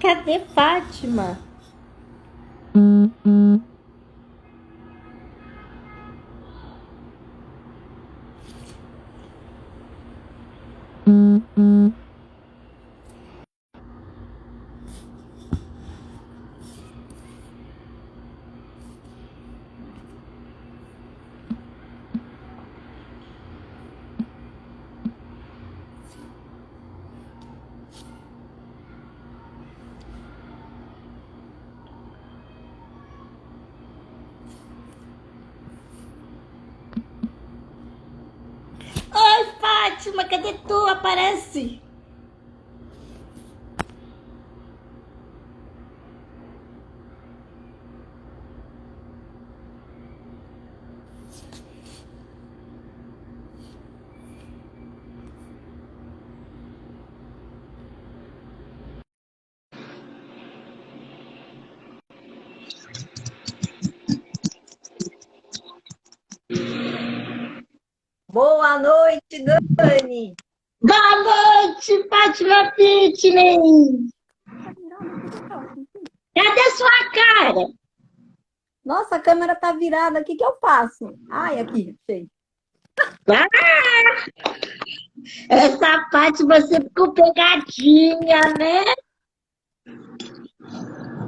Cadê Fátima? Oi, Fátima, cadê tu? Aparece! Boa noite, Dani! Boa noite, Fátima Fitness! Cadê sua cara? Nossa, a câmera tá virada, o que que eu faço? Ai, aqui, achei. Ah, essa Fátima sempre com pegadinha, né?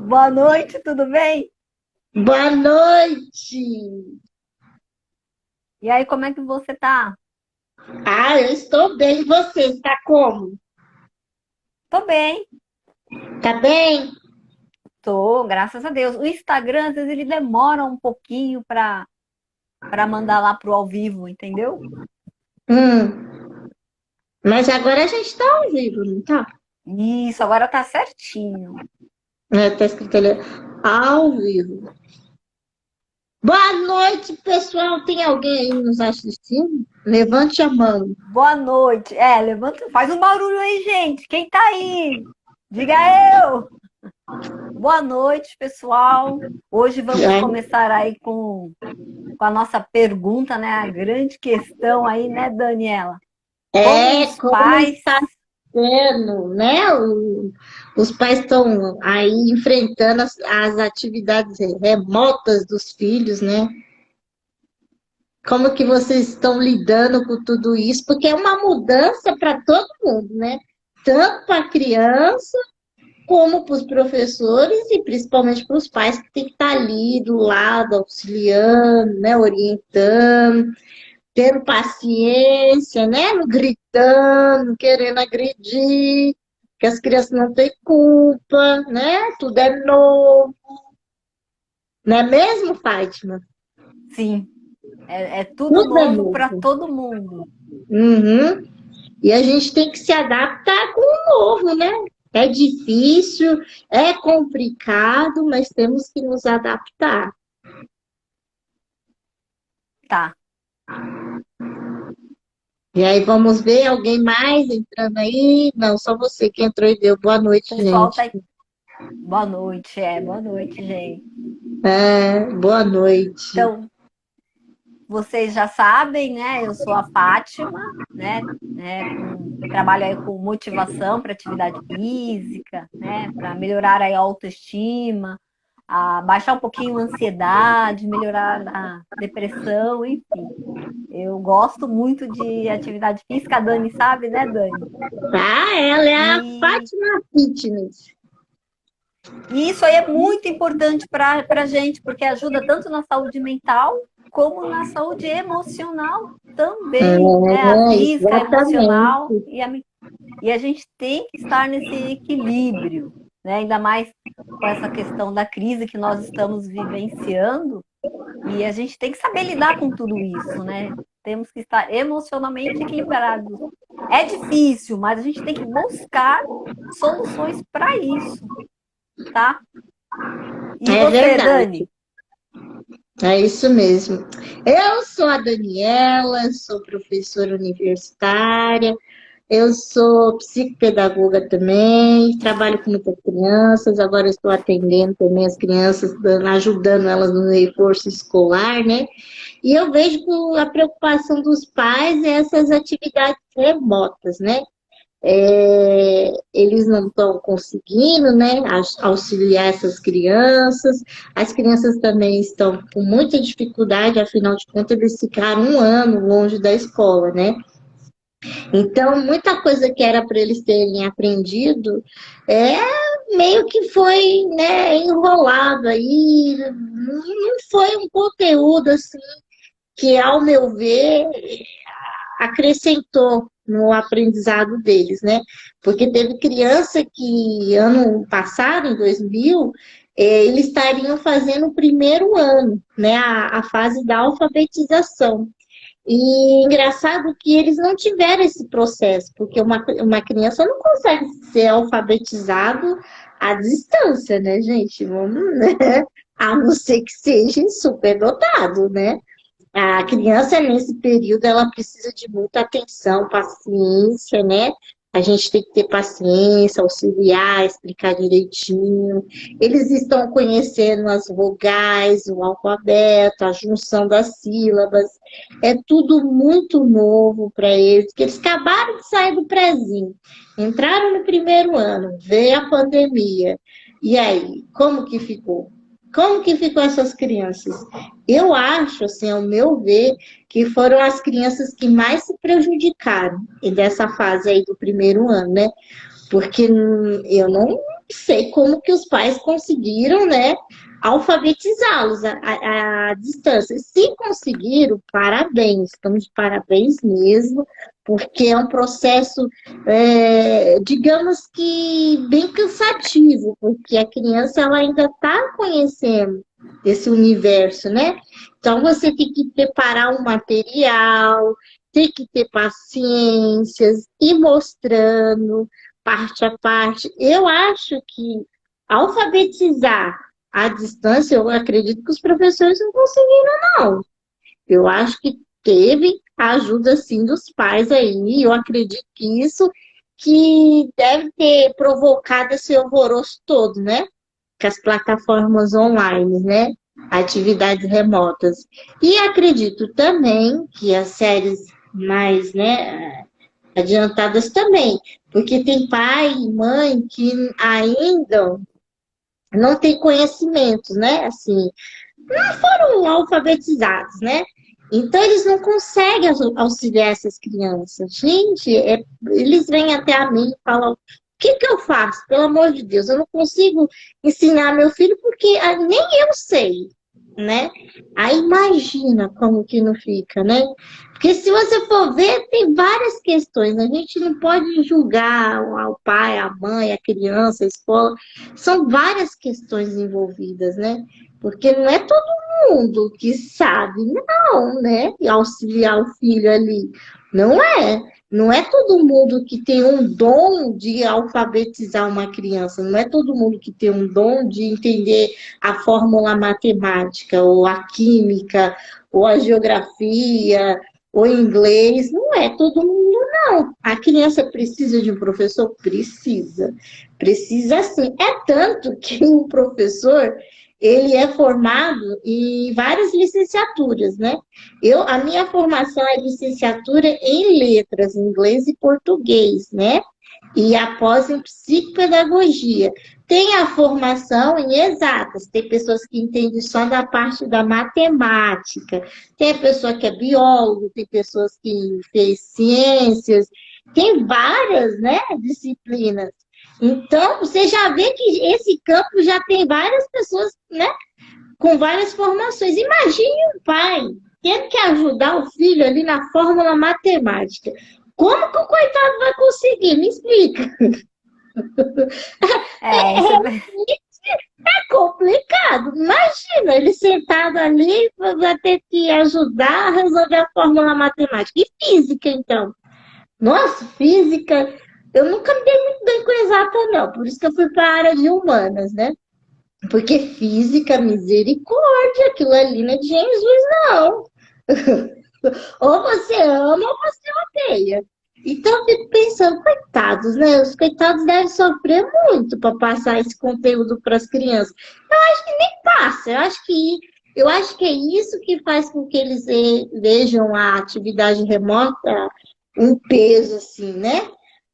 Boa noite, tudo bem? Boa noite! E aí, como é que você tá? Ah, eu estou bem. E você está como? Tô bem, Tá bem? tô, graças a Deus. O Instagram, às vezes, ele demora um pouquinho pra mandar lá pro ao vivo, entendeu? Mas agora a gente está ao vivo, não tá? Isso, agora tá certinho. É, tá escrito ali, ao vivo. Boa noite, pessoal. Tem alguém aí nos assistindo? Levante a mão. Boa noite. Levanta, faz um barulho aí, gente. Quem tá aí? Diga eu. Boa noite, pessoal. Hoje vamos É, começar aí com a nossa pergunta, né? A grande questão aí, né, Daniela? Como os como pais. está sendo, né? Os pais estão aí enfrentando as atividades remotas dos filhos, né? Como que vocês estão lidando com tudo isso? Porque é uma mudança para todo mundo, né? Tanto para a criança, como para os professores e principalmente para os pais que têm que estar ali do lado, auxiliando, né? Orientando, tendo paciência, né? Não gritando, querendo agredir, que as crianças não têm culpa, né? Tudo é novo. Não é mesmo, Fátima? Sim, é tudo Tudo é novo para novo. todo mundo. Uhum. E a gente tem que se adaptar com o novo, né? É difícil, é complicado, mas temos que nos adaptar. Tá. E aí vamos ver alguém mais entrando aí? Não, só você que entrou e deu boa O noite, pessoal tá gente. aí. Boa noite, gente. É, boa noite. Então, vocês já sabem, né? Eu sou a Fátima, né, trabalho aí com motivação para atividade física, né? Para melhorar aí a autoestima, baixar um pouquinho a ansiedade, melhorar a depressão, enfim. Eu gosto muito de atividade física, a Dani sabe, né, Dani? Ah, ela é a E, Fátima Fitness. e isso aí é muito importante para a gente, porque ajuda tanto na saúde mental como na saúde emocional também, né? A É, física, a emocional exatamente. e a gente tem que estar nesse equilíbrio, né? Ainda mais com essa questão da crise que nós estamos vivenciando, e a gente tem que saber lidar com tudo isso, né? Temos que estar emocionalmente equilibrados. É difícil, mas a gente tem que buscar soluções para isso, tá? E É você, verdade. Dani? É isso mesmo. Eu sou a Daniela, sou professora universitária. Eu sou psicopedagoga também, trabalho com muitas crianças, agora eu estou atendendo também as crianças, ajudando elas no reforço escolar, né? E eu vejo que a preocupação dos pais é essas atividades remotas, né? Eles não estão conseguindo, né, auxiliar essas crianças. As crianças também estão com muita dificuldade, afinal de contas, eles ficaram um ano longe da escola, né? Então, muita coisa que era para eles terem aprendido é meio que foi, né, enrolado aí, não foi um conteúdo assim que, ao meu ver, acrescentou no aprendizado deles, né? Porque teve criança que ano passado, em 2000, eles estariam fazendo o primeiro ano, né? A fase da alfabetização. E engraçado que eles não tiveram esse processo, porque uma criança não consegue ser alfabetizado à distância, né, gente? Vamos, né? A não ser que seja superdotado, né? A criança, nesse período, ela precisa de muita atenção, paciência, né? A gente tem que ter paciência, auxiliar, explicar direitinho. Eles estão conhecendo as vogais, o alfabeto, a junção das sílabas. É tudo muito novo para eles, porque eles acabaram de sair do prézinho, entraram no primeiro ano, veio a pandemia. E aí, como que ficou? Como que ficou essas crianças? Eu acho, assim, ao meu ver, que foram as crianças que mais se prejudicaram dessa fase aí do primeiro ano, né? Porque eu não sei como que os pais conseguiram, né, alfabetizá-los à distância. Se conseguiram, parabéns, estamos de parabéns mesmo, porque é um processo, digamos que bem cansativo, porque a criança ela ainda está conhecendo esse universo, né? Então você tem que preparar um material, tem que ter paciências, ir mostrando parte a parte. Eu acho que alfabetizar à distância, eu acredito que os professores não conseguiram, não. Eu acho que teve a ajuda, sim, dos pais aí. Eu acredito que isso que deve ter provocado esse alvoroço todo, né? Com as plataformas online, né? Atividades remotas. E acredito também que as séries mais, né, adiantadas também, porque tem pai e mãe que ainda não tem conhecimentos, né? Assim, não foram alfabetizados, né? Então, eles não conseguem auxiliar essas crianças. Gente, eles vêm até a mim e falam: o que que eu faço? Pelo amor de Deus, eu não consigo ensinar meu filho porque nem eu sei, né? Aí imagina como que não fica, né? Porque se você for ver, tem várias questões. A gente não pode julgar o pai, a mãe, a criança, a escola. São várias questões envolvidas, né? Porque não é todo mundo que sabe, não, né? E auxiliar o filho ali. Não é. Não é todo mundo que tem um dom de alfabetizar uma criança. Não é todo mundo que tem um dom de entender a fórmula matemática, ou a química, ou a geografia, ou inglês. Não é todo mundo, não. A criança precisa de um professor? Precisa. Precisa sim. É tanto que o professor, ele é formado em várias licenciaturas, né? A minha formação é licenciatura em letras, inglês e português, né? E após em psicopedagogia. Tem a formação em exatas, tem pessoas que entendem só da parte da matemática, tem pessoa que é biólogo, tem pessoas que fez ciências, tem várias, né, disciplinas. Então, você já vê que esse campo já tem várias pessoas, né, com várias formações. Imagine um pai tendo que ajudar o filho ali na fórmula matemática. Como que o coitado vai conseguir? Me explica. Isso É complicado. Imagina ele sentado ali, vai ter que ajudar a resolver a fórmula matemática. E física, então? Nossa, física, eu nunca me dei muito bem com exata, não. Por isso que eu fui para a área de humanas, né? Porque física, misericórdia, aquilo ali não é de Jesus, não. Ou você ama ou você odeia. Então eu fico pensando, coitados, né? Os coitados devem sofrer muito para passar esse conteúdo para as crianças. Eu acho que nem passa, eu acho que é isso que faz com que eles vejam a atividade remota um peso, assim, né?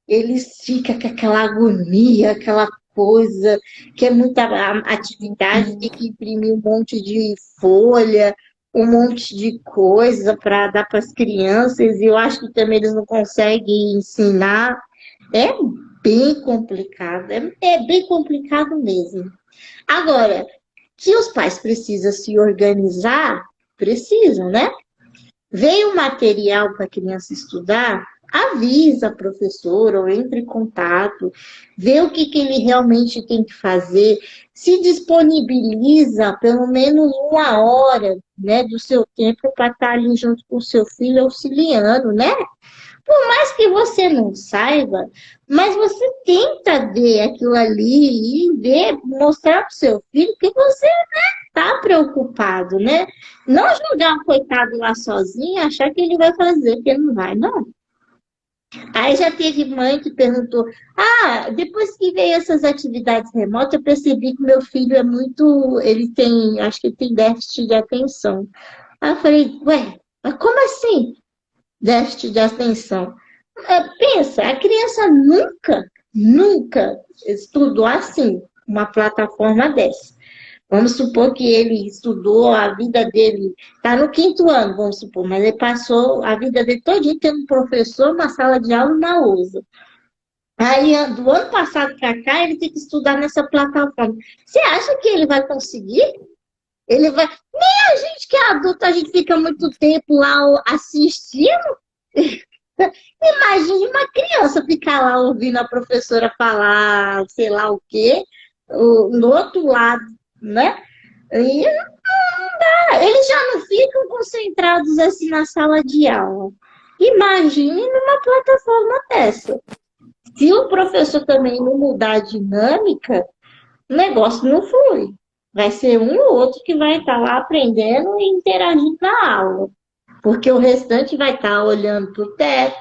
Eles ficam com aquela agonia, aquela coisa, que é muita atividade, tem que imprimir um monte de folha, um monte de coisa para dar para as crianças, e eu acho que também eles não conseguem ensinar. É bem complicado, é bem complicado mesmo. Agora, que os pais precisam se organizar, precisam, né? Veio o material para a criança estudar, avisa a professora ou entre em contato, vê o que ele realmente tem que fazer, se disponibiliza pelo menos uma hora, né, do seu tempo para estar ali junto com o seu filho auxiliando, né? Por mais que você não saiba, mas você tenta ver aquilo ali e ver, mostrar para o seu filho que você está preocupado, né? Não jogar o coitado lá sozinho, achar que ele vai fazer, que ele não vai, não. Aí já teve mãe que perguntou: ah, depois que veio essas atividades remotas, eu percebi que meu filho é muito. Ele tem, acho que ele tem déficit de atenção. Aí eu falei: ué, mas como assim déficit de atenção? Pensa, a criança nunca estudou assim, uma plataforma dessa. Vamos supor que ele estudou a vida dele, está no quinto ano, vamos supor, mas ele passou a vida dele todinha tendo um professor, uma sala de aula na lousa. Aí, do ano passado para cá, ele tem que estudar nessa plataforma. Você acha que ele vai conseguir? Ele vai. Nem a gente que é adulto, a gente fica muito tempo lá assistindo. Imagine uma criança ficar lá ouvindo a professora falar, sei lá o quê, no outro lado, né? E eles já não ficam concentrados assim na sala de aula. Imagine numa plataforma dessa. Se o professor também não mudar a dinâmica, o negócio não flui. Vai ser um ou outro que vai estar lá aprendendo e interagindo na aula. Porque o restante vai estar olhando para o teto,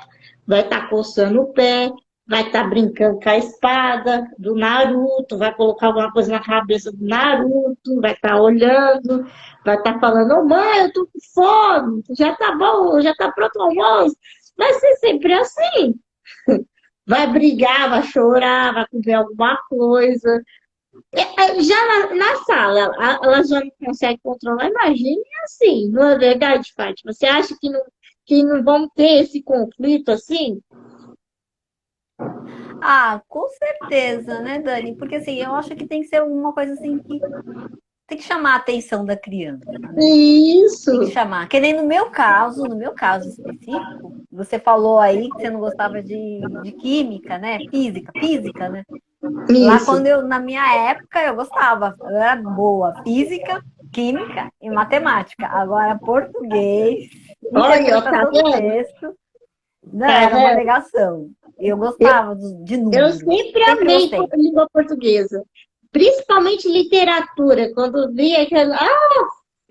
vai estar coçando o pé, vai estar brincando com a espada do Naruto, vai colocar alguma coisa na cabeça do Naruto, vai estar olhando, vai estar falando: ô mãe, eu tô com fome, já tá bom, já tá pronto o almoço. Vai ser sempre assim. Vai brigar, vai chorar, vai comer alguma coisa. Já na sala, ela já não consegue controlar. Imagine assim, não é verdade, Fátima? Você acha que não vão ter esse conflito assim? Ah, com certeza, né, Dani? Porque assim, eu acho que tem que ser alguma coisa assim que tem que chamar a atenção da criança, né? Tem que Isso, chamar. Que nem no meu caso específico, você falou aí que você não gostava de química, né? Física, né? Lá isso. quando eu, na minha época, eu gostava, eu era boa, física, química e matemática. Agora, português, Olha, ó, tá interpretação do vendo? texto, não, Tá era uma vendo? negação. Eu Eu, gostava de eu números, sempre sempre amei gostei. língua portuguesa, principalmente literatura. Quando via aquela,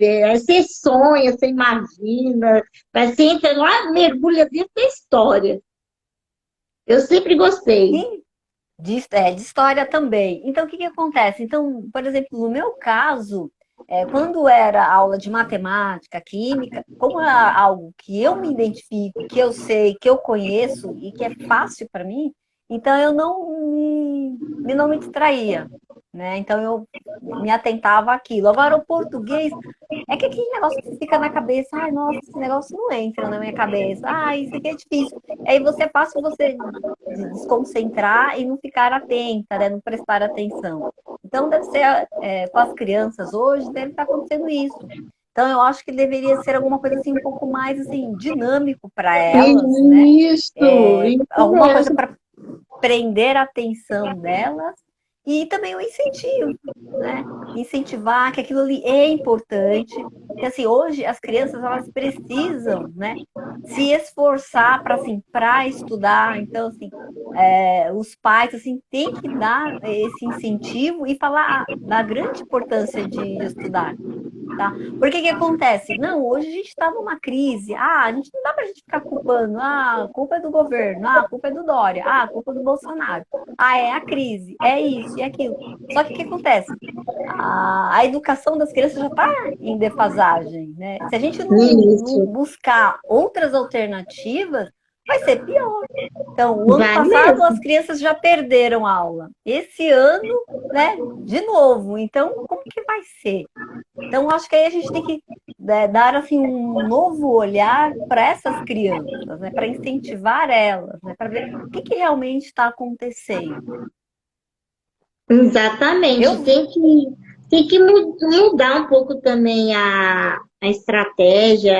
aí você sonha, você imagina, aí você entra lá, mergulha dentro da história. Eu sempre gostei. Sim, de história também. Então, o que que acontece? Então, por exemplo, no meu caso, quando era aula de matemática, química, como é algo que eu me identifico, que eu sei, que eu conheço e que é fácil para mim, então eu não me distraía, né? Então eu me atentava àquilo. Agora, o português é que aquele negócio que fica na cabeça, ai, nossa, esse negócio não entra na minha cabeça, ai, isso aqui é difícil. Aí você é fácil você desconcentrar e não ficar atenta, né? Não prestar atenção. Então, deve ser, com as crianças hoje, deve estar acontecendo isso. Então, eu acho que deveria ser alguma coisa assim, um pouco mais assim, dinâmico para elas, né? Isso Alguma coisa mesmo. para prender a atenção delas e também o incentivo, né? Incentivar que aquilo ali é importante. Porque assim, hoje as crianças elas precisam, né, se esforçar para assim, para estudar. Então assim, os pais assim têm que dar esse incentivo e falar da grande importância de estudar. Tá? Porque que acontece? Não, hoje a gente está numa crise. A gente não dá para a gente ficar culpando. A culpa é do governo. A culpa é do Dória. A culpa é do Bolsonaro. É a crise. É isso e aquilo. Só que o que acontece? A educação das crianças já está em defasagem, né? Se a gente não Isso, buscar outras alternativas, vai ser pior. Então, o ano vai passado as mesmo. crianças já perderam aula. Esse ano, né, de novo. Então, como que vai ser? Então, acho que aí a gente tem que dar assim, um novo olhar para essas crianças, né, para incentivar elas, né, para ver o que realmente está acontecendo. Exatamente. Eu, Tem que mudar um pouco também a estratégia,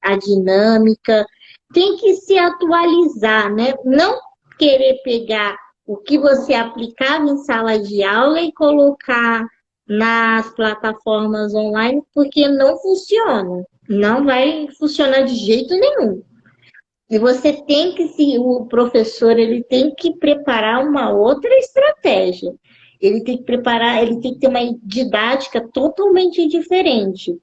a dinâmica. Tem que se atualizar, né? Não querer pegar o que você aplicava em sala de aula e colocar nas plataformas online, porque não funciona. Não vai funcionar de jeito nenhum. E você tem que se o professor ele tem que preparar uma outra estratégia. Ele tem que preparar, ele tem que ter uma didática totalmente diferente,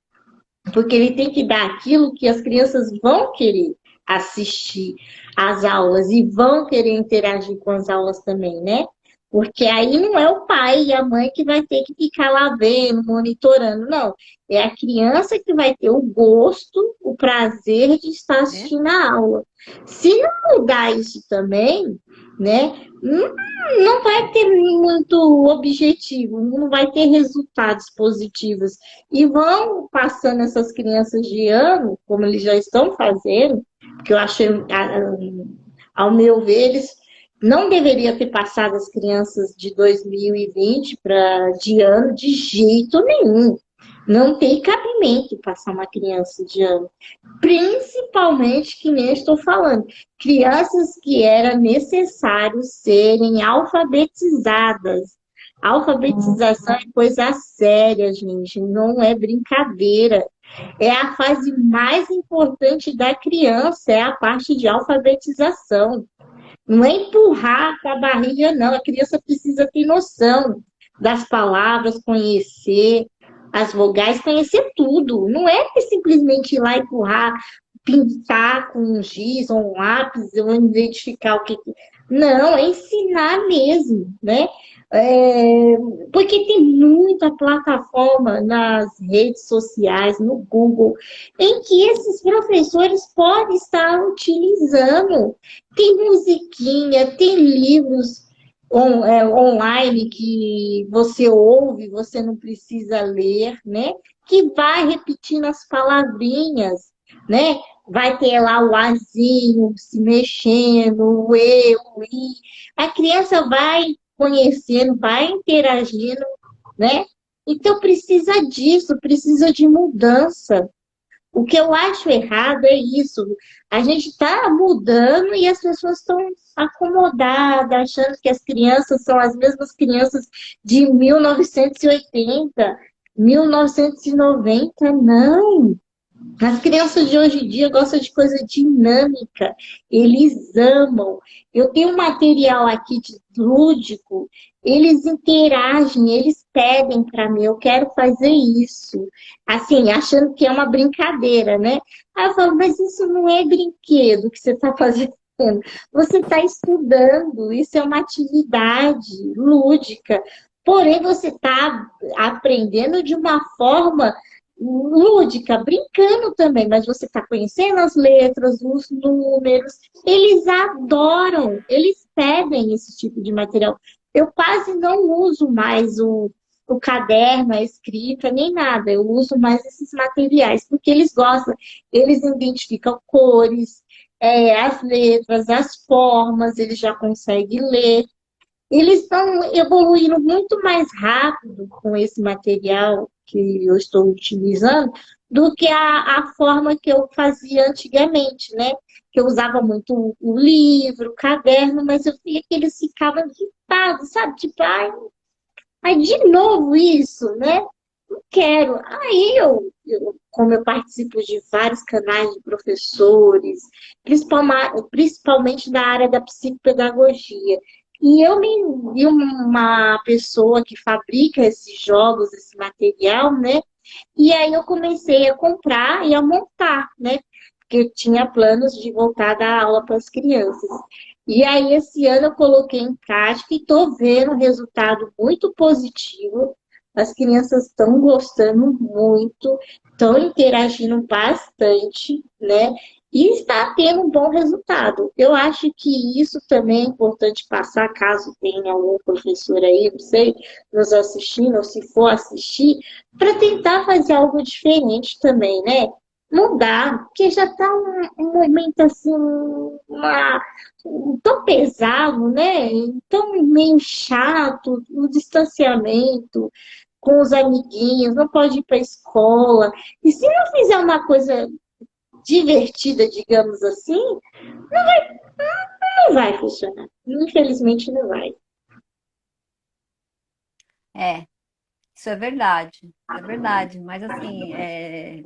porque ele tem que dar aquilo que as crianças vão querer assistir às aulas e vão querer interagir com as aulas também, né? Porque aí não é o pai e a mãe que vai ter que ficar lá vendo, monitorando, não. É a criança que vai ter o gosto, o prazer de estar né, assistindo a aula. Se não mudar isso também, né? Não vai ter muito objetivo, não vai ter resultados positivos. E vão passando essas crianças de ano, como eles já estão fazendo, que eu acho, ao meu ver, eles não deveriam ter passado as crianças de 2020 para de ano de jeito nenhum. Não tem cabimento passar uma criança de ano. Principalmente, que nem eu estou falando, crianças que era necessário serem alfabetizadas. Alfabetização é coisa séria, gente, não é brincadeira. É a fase mais importante da criança, é a parte de alfabetização. Não é empurrar com a barriga, não. A criança precisa ter noção das palavras, conhecer as vogais, conhecer tudo. Não é simplesmente ir lá empurrar, pintar com um giz ou um lápis, ou identificar o que. Não, é ensinar mesmo, né? É, porque tem muita plataforma nas redes sociais, no Google, em que esses professores podem estar utilizando. Tem musiquinha, tem livros online que você ouve, você não precisa ler, né? Que vai repetindo as palavrinhas, né? Vai ter lá o azinho se mexendo, o e, o i. A criança vai conhecendo, vai interagindo, né? Então precisa disso, precisa de mudança. O que eu acho errado é isso. A gente está mudando e as pessoas estão acomodadas, achando que as crianças são as mesmas crianças de 1980, 1990. Não! As crianças de hoje em dia gostam de coisa dinâmica, eles amam. Eu tenho um material aqui de lúdico, eles interagem, eles pedem para mim, eu quero fazer isso. Assim, achando que é uma brincadeira, né? Aí eu falo, mas isso não é brinquedo que você está fazendo. Você está estudando, isso é uma atividade lúdica. Porém, você está aprendendo de uma forma lúdica, brincando também, mas você está conhecendo as letras, os números, eles adoram, eles pedem esse tipo de material. Eu quase não uso mais o caderno, a escrita, nem nada, eu uso mais esses materiais, porque eles gostam, eles identificam cores, as letras, as formas, eles já conseguem ler. Eles estão evoluindo muito mais rápido com esse material que eu estou utilizando do que a forma que eu fazia antigamente, né? Que eu usava muito o livro, o caderno, mas eu via que eles ficavam irritados, sabe? Tipo, ai, de novo isso, né? Não quero. Aí como eu participo de vários canais de professores, principalmente da área da psicopedagogia, e eu me vi uma pessoa que fabrica esses jogos, esse material, né? E aí eu comecei a comprar e a montar, né? Porque eu tinha planos de voltar a dar aula para as crianças. E aí esse ano eu coloquei em prática e estou vendo um resultado muito positivo. As crianças estão gostando muito, estão interagindo bastante, né? E está tendo um bom resultado. Eu acho que isso também é importante passar, caso tenha algum professor aí, não sei, nos assistindo, ou se for assistir, para tentar fazer algo diferente também, né? Mudar, porque já está um momento assim, tão pesado, né? Tão meio chato, o distanciamento com os amiguinhos, não pode ir para a escola. E se não fizer uma coisa divertida, digamos assim, não vai funcionar. Infelizmente não vai. É, isso é verdade, é verdade. Mas assim,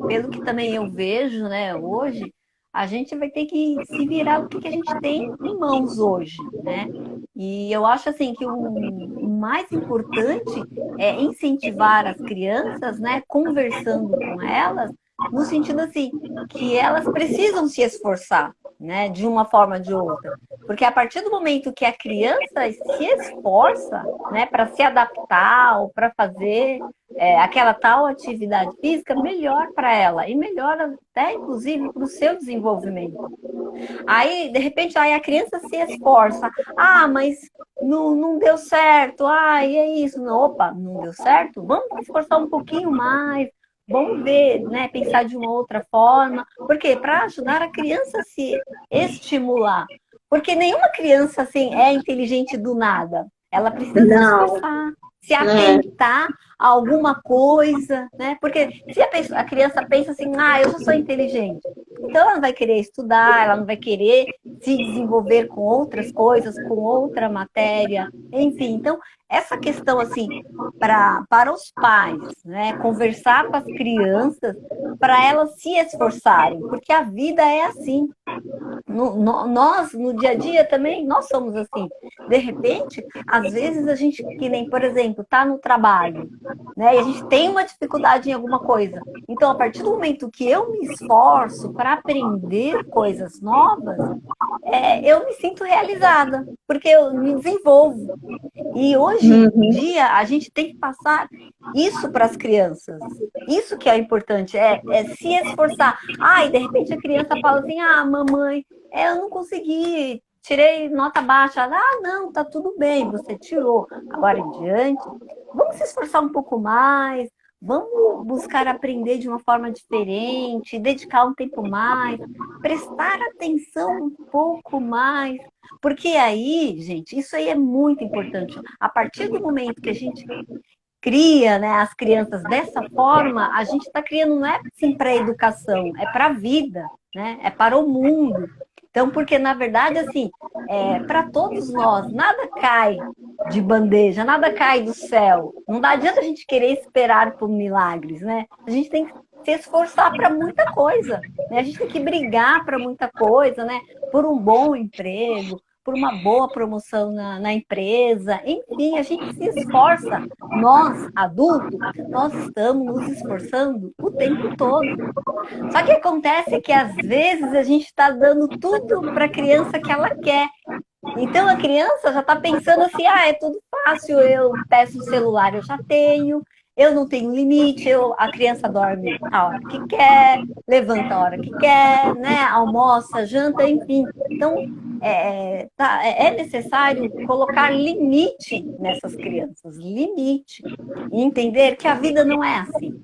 pelo que também eu vejo, né, hoje, a gente vai ter que se virar o que que a gente tem em mãos hoje, né? E eu acho assim que o mais importante é incentivar as crianças, né, conversando com elas, no sentido assim, que elas precisam se esforçar, né, de uma forma ou de outra. Porque a partir do momento que a criança se esforça, né, para se adaptar ou para fazer aquela tal atividade física, melhor para ela e melhor até, inclusive, para o seu desenvolvimento. Aí, de repente, aí a criança se esforça. Ah, mas não deu certo. Ah, e é isso. Opa, não deu certo? Vamos esforçar um pouquinho mais. Vamos ver, né? Pensar de uma outra forma. Por quê? Para ajudar a criança a se estimular. Porque nenhuma criança assim é inteligente do nada. Ela precisa se Não, esforçar, se né? atentar a alguma coisa, né? Porque se a criança pensa assim, ah, eu já sou inteligente, então ela não vai querer estudar, ela não vai querer se desenvolver com outras coisas, com outra matéria, enfim. Então, essa questão assim, para os pais, né, conversar com as crianças para elas se esforçarem, porque a vida é assim. Nós, no dia a dia também, nós somos assim. De repente, às vezes a gente, que nem, por exemplo, tá no trabalho, né? E a gente tem uma dificuldade em alguma coisa. Então, a partir do momento que eu me esforço para aprender coisas novas, eu me sinto realizada, porque eu me desenvolvo. E hoje em Uhum. dia, a gente tem que passar isso para as crianças. Isso que é importante, é se esforçar. Ah, e de repente a criança fala assim: ah, mamãe, eu não consegui, tirei nota baixa. Ah, não, tá tudo bem, você tirou. Agora em diante, vamos se esforçar um pouco mais, vamos buscar aprender de uma forma diferente, dedicar um tempo mais, prestar atenção um pouco mais. Porque aí, gente, isso aí é muito importante. A partir do momento que a gente cria, né, as crianças dessa forma, a gente está criando não é assim para a educação, é para a vida, né? É para o mundo. Então, porque na verdade, assim, para todos nós, nada cai de bandeja, nada cai do céu. Não dá adianta a gente querer esperar por milagres, né? A gente tem que se esforçar para muita coisa, né? A gente tem que brigar para muita coisa, né? Por um bom emprego, por uma boa promoção na empresa, enfim, a gente se esforça. Nós, adultos, nós estamos nos esforçando o tempo todo. Só que acontece que às vezes a gente está dando tudo para a criança que ela quer. Então a criança já está pensando assim: ah, é tudo fácil, eu peço o celular, eu já tenho, eu não tenho limite, a criança dorme a hora que quer, levanta a hora que quer, né? Almoça, janta, enfim. Então é necessário colocar limite nessas crianças, limite, e entender que a vida não é assim.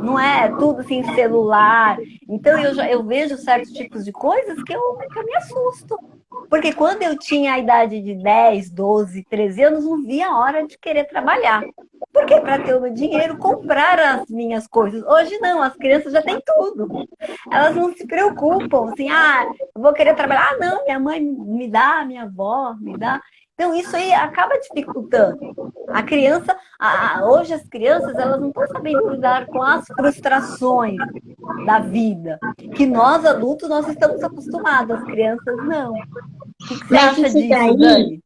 Não é tudo assim, celular. Então eu vejo certos tipos de coisas que eu me assusto. Porque quando eu tinha a idade de 10, 12, 13 anos, não via a hora de querer trabalhar. Porque para ter o meu dinheiro, comprar as minhas coisas. Hoje não, as crianças já têm tudo. Elas não se preocupam, assim, ah, eu vou querer trabalhar. Ah, não, minha mãe me dá, minha avó me dá. Então isso aí acaba dificultando. A criança, hoje as crianças, elas não estão sabendo lidar com as frustrações da vida, que nós adultos nós estamos acostumados, as crianças não. O que você Mas acha isso disso, daí Dani?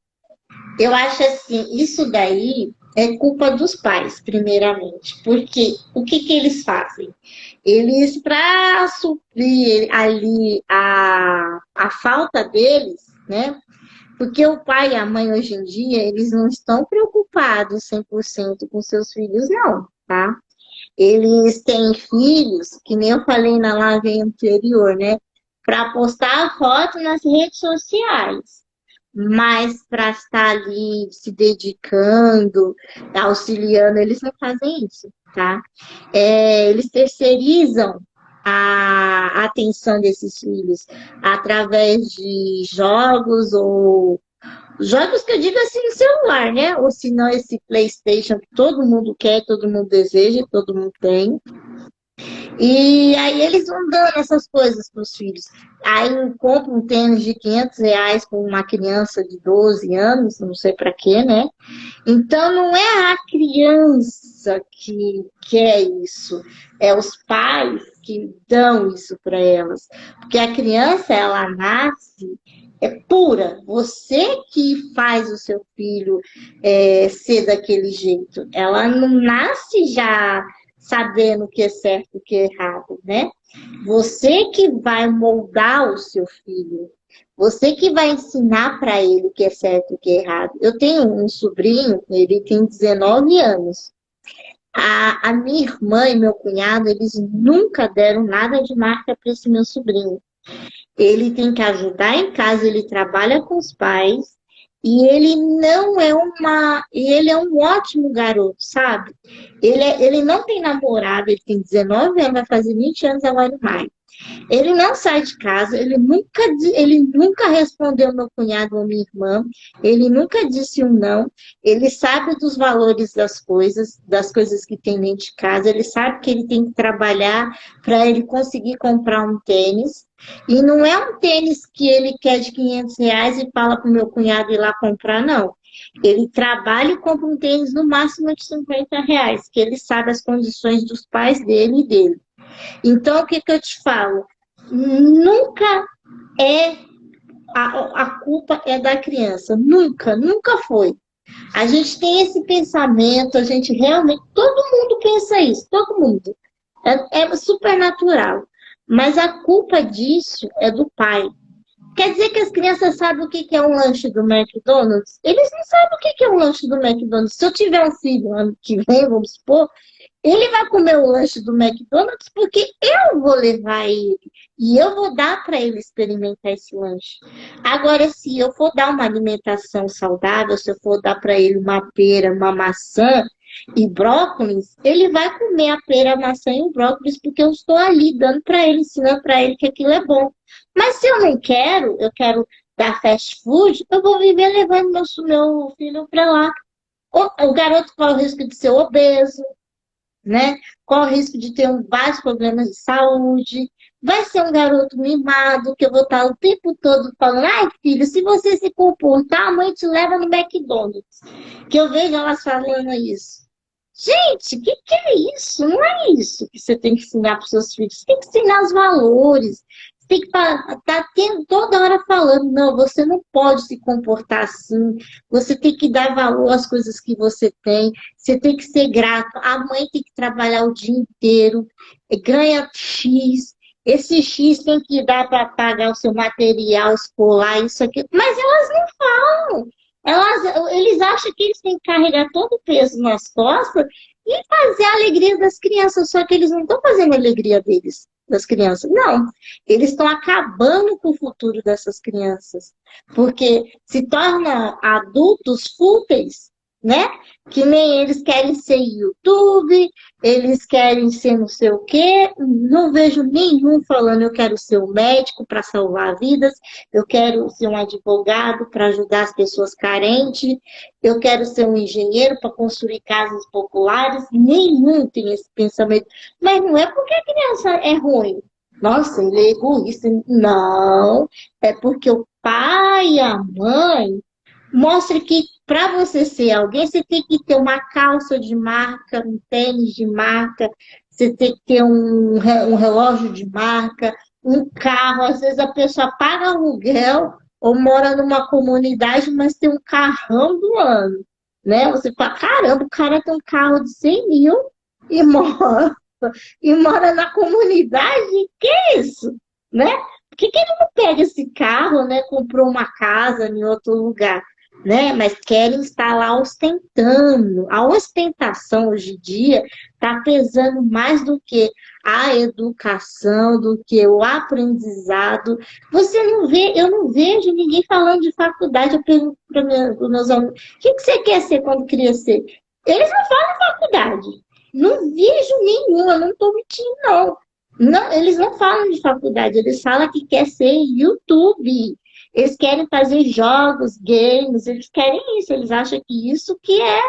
Eu acho assim, isso daí é culpa dos pais, primeiramente, porque o que que eles fazem? Eles, para suprir ali a falta deles, né? Porque o pai e a mãe hoje em dia, eles não estão preocupados 100% com seus filhos, não, tá? Eles têm filhos, que nem eu falei na live anterior, né? Para postar a foto nas redes sociais, mas para estar ali se dedicando, auxiliando, eles não fazem isso, tá? Eles terceirizam a atenção desses filhos através de jogos ou jogos que eu digo assim no celular, né? Ou se não esse PlayStation que todo mundo quer, todo mundo deseja, todo mundo tem. E aí eles vão dando essas coisas para os filhos. Aí compra um tênis de R$ 500 para uma criança de 12 anos, não sei para quê, né? Então não é a criança que quer isso, é os pais que dão isso para elas. Porque a criança, ela nasce pura. Você que faz o seu filho ser daquele jeito. Ela não nasce já sabendo o que é certo e o que é errado, né? Você que vai moldar o seu filho. Você que vai ensinar para ele o que é certo e o que é errado. Eu tenho um sobrinho, ele tem 19 anos. A minha irmã e meu cunhado, eles nunca deram nada de marca para esse meu sobrinho. Ele tem que ajudar em casa, ele trabalha com os pais e ele não é uma, e ele é um ótimo garoto, sabe? Ele não tem namorado, ele tem 19 anos, vai fazer 20 anos agora em maio. Ele não sai de casa, ele nunca respondeu meu cunhado ou minha irmã, ele nunca disse um não, ele sabe dos valores das coisas que tem dentro de casa, ele sabe que ele tem que trabalhar para ele conseguir comprar um tênis, e não é um tênis que ele quer de R$ 500 e fala para o meu cunhado ir lá comprar, não. Ele trabalha e compra um tênis no máximo de R$ 50, que ele sabe as condições dos pais dele e dele. Então, o que que eu te falo? Nunca é a culpa é da criança. Nunca, nunca foi. A gente tem esse pensamento, a gente realmente, todo mundo pensa isso, todo mundo. É super natural. Mas a culpa disso é do pai. Quer dizer que as crianças sabem o que que é um lanche do McDonald's? Eles não sabem o que que é um lanche do McDonald's. Se eu tiver um filho ano que vem, vamos supor, ele vai comer o lanche do McDonald's porque eu vou levar ele e eu vou dar para ele experimentar esse lanche. Agora, se eu for dar uma alimentação saudável, se eu for dar para ele uma pera, uma maçã e brócolis, ele vai comer a pera, a maçã e o brócolis porque eu estou ali dando para ele, ensinando para ele que aquilo é bom. Mas se eu não quero, eu quero dar fast food, eu vou viver levando meu filho para lá. O garoto corre o risco de ser obeso, né? Corre o risco de ter vários problemas de saúde. Vai ser um garoto mimado, que eu vou estar o tempo todo falando, ai, filho, se você se comportar, a mãe te leva no McDonald's. Que eu vejo elas falando isso. Gente, o que é isso? Não é isso que você tem que ensinar para os seus filhos. Você tem que ensinar os valores. Você tem que estar toda hora falando, não, você não pode se comportar assim. Você tem que dar valor às coisas que você tem. Você tem que ser grato. A mãe tem que trabalhar o dia inteiro, ganha X. Esse X tem que dar para pagar o seu material escolar, isso aqui. Mas elas não falam. Eles acham que eles têm que carregar todo o peso nas costas e fazer a alegria das crianças, só que eles não estão fazendo a alegria deles, das crianças. Não, eles estão acabando com o futuro dessas crianças, porque se tornam adultos fúteis, né? Que nem eles querem ser YouTube, eles querem ser não sei o quê. Não vejo nenhum falando eu quero ser um médico para salvar vidas, eu quero ser um advogado para ajudar as pessoas carentes, eu quero ser um engenheiro para construir casas populares. Nenhum tem esse pensamento. Mas não é porque a criança é ruim. Nossa, ele é egoísta. Não, é porque o pai e a mãe mostram que para você ser alguém, você tem que ter uma calça de marca, um tênis de marca, você tem que ter um relógio de marca, um carro. Às vezes a pessoa paga aluguel ou mora numa comunidade, mas tem um carrão do ano, né? Você fala, caramba, o cara tem um carro de 100 mil e mora, e mora na comunidade? Que é isso? Né? Por que ele não pega esse carro, né? Comprou uma casa em outro lugar, né? Mas querem estar lá ostentando. A ostentação hoje em dia está pesando mais do que a educação, do que o aprendizado. Você não vê, eu não vejo ninguém falando de faculdade. Eu pergunto para os meus alunos, o que você quer ser quando crescer? Eles não falam de faculdade. Não vejo nenhuma, não estou mentindo, não. Não, eles não falam de faculdade, eles falam que quer ser YouTube. Eles querem fazer jogos, games, eles querem isso, eles acham que isso que é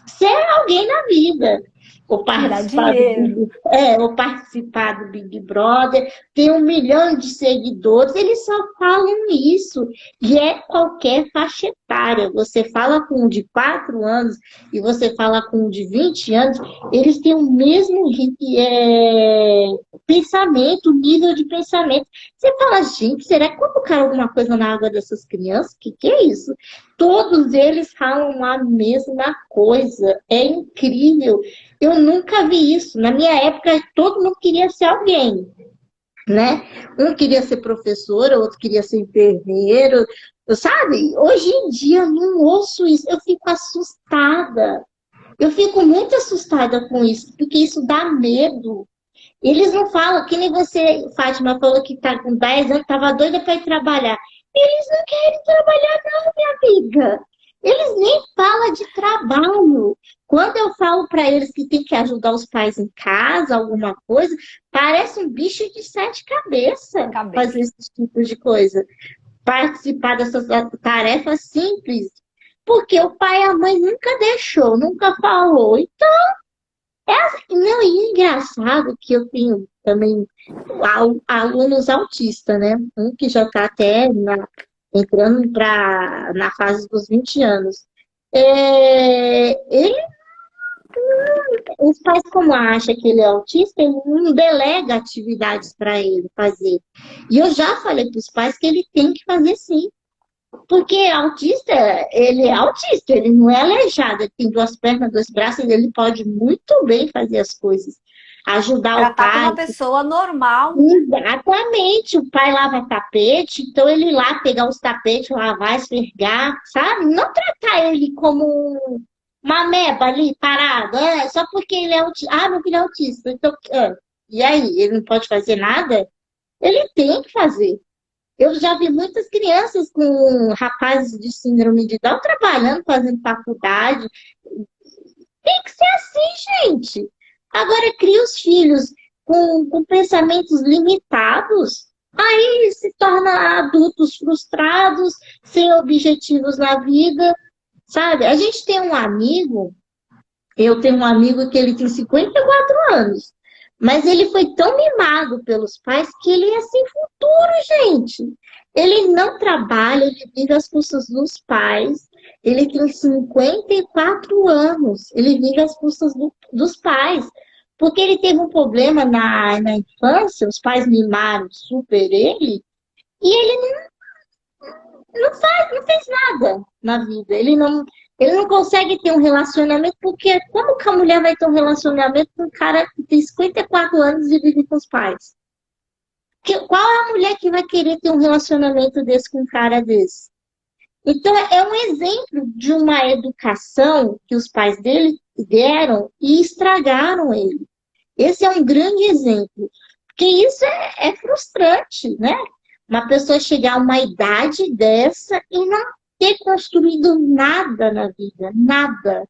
ser alguém na vida. Ou Dá participar do dinheiro. Big, ou participar do Big Brother, tem 1 milhão de seguidores, eles só falam isso. E é qualquer faixa etária. Você fala com um de 4 anos e você fala com um de 20 anos, eles têm o mesmo pensamento, nível de pensamento. Você fala, gente, será que colocaram alguma coisa na água dessas crianças? Que é isso? Todos eles falam a mesma coisa. É incrível. Eu nunca vi isso. Na minha época, todo mundo queria ser alguém, né? Um queria ser professor, outro queria ser enfermeiro, sabe? Hoje em dia, eu não ouço isso. Eu fico assustada. Eu fico muito assustada com isso, porque isso dá medo. Eles não falam, que nem você, Fátima, falou que está com 10 anos, estava doida para ir trabalhar. Eles não querem trabalhar, não, minha amiga. Eles nem falam de trabalho. Quando eu falo para eles que tem que ajudar os pais em casa, alguma coisa, parece um bicho de 7 cabeças fazer esse tipo de coisa. Participar dessas tarefas simples. Porque o pai e a mãe nunca deixou, nunca falou. Então, não, e é engraçado que eu tenho também alunos autistas, né? Um que já está até entrando na fase dos 20 anos. Ele, os pais, como acham que ele é autista, ele não delega atividades para ele fazer. E eu já falei para os pais que ele tem que fazer sim. Porque ele é autista, ele não é aleijado, ele tem 2 pernas, 2 braços, ele pode muito bem fazer as coisas. Ajudar o Tratar como pai. uma pessoa normal. Exatamente, o pai lava tapete, então ele ir lá pegar os tapetes, lavar, esfregar, sabe? Não tratar ele como uma meba ali, parado, só porque ele é autista. Ah, meu filho é autista, então, e aí, ele não pode fazer nada? Ele tem que fazer. Eu já vi muitas crianças com rapazes de síndrome de Down trabalhando, fazendo faculdade. Tem que ser assim, gente. Agora cria os filhos com pensamentos limitados, aí se torna adultos frustrados, sem objetivos na vida, sabe? A gente tem um amigo, eu tenho um amigo que ele tem 54 anos, mas ele foi tão mimado pelos pais que ele é sem futuro, gente. Ele não trabalha, ele vive às custas dos pais. Ele tem 54 anos, ele vive às custas dos pais. Porque ele teve um problema na infância, os pais mimaram super ele, e ele não fez nada na vida. Ele não consegue ter um relacionamento, porque como que a mulher vai ter um relacionamento com um cara que tem 54 anos e vive com os pais? Qual é a mulher que vai querer ter um relacionamento desse com um cara desse? Então, é um exemplo de uma educação que os pais dele deram e estragaram ele. Esse é um grande exemplo. Porque isso é frustrante, né? Uma pessoa chegar a uma idade dessa e não ter construído nada na vida, nada.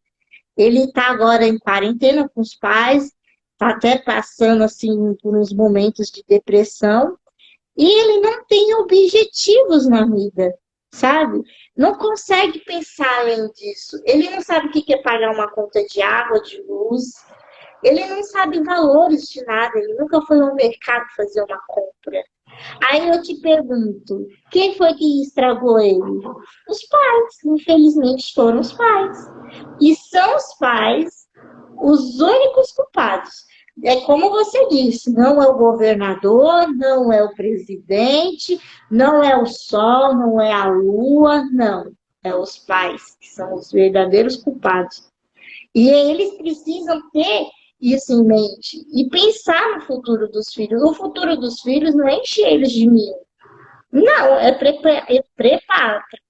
Ele está agora em quarentena com os pais, está até passando assim por uns momentos de depressão, e ele não tem objetivos na vida, sabe? Não consegue pensar além disso. Ele não sabe o que é pagar uma conta de água, de luz. Ele não sabe valores de nada. Ele nunca foi ao mercado fazer uma compra. Aí eu te pergunto, quem foi que estragou ele? Os pais, infelizmente foram os pais. E são os pais os únicos culpados. é como você disse, não é o governador, não é o presidente, não é o sol, não é a lua, não. É os pais, que são os verdadeiros culpados. E eles precisam ter isso em mente e pensar no futuro dos filhos. O futuro dos filhos não é encher eles de mim. Não, é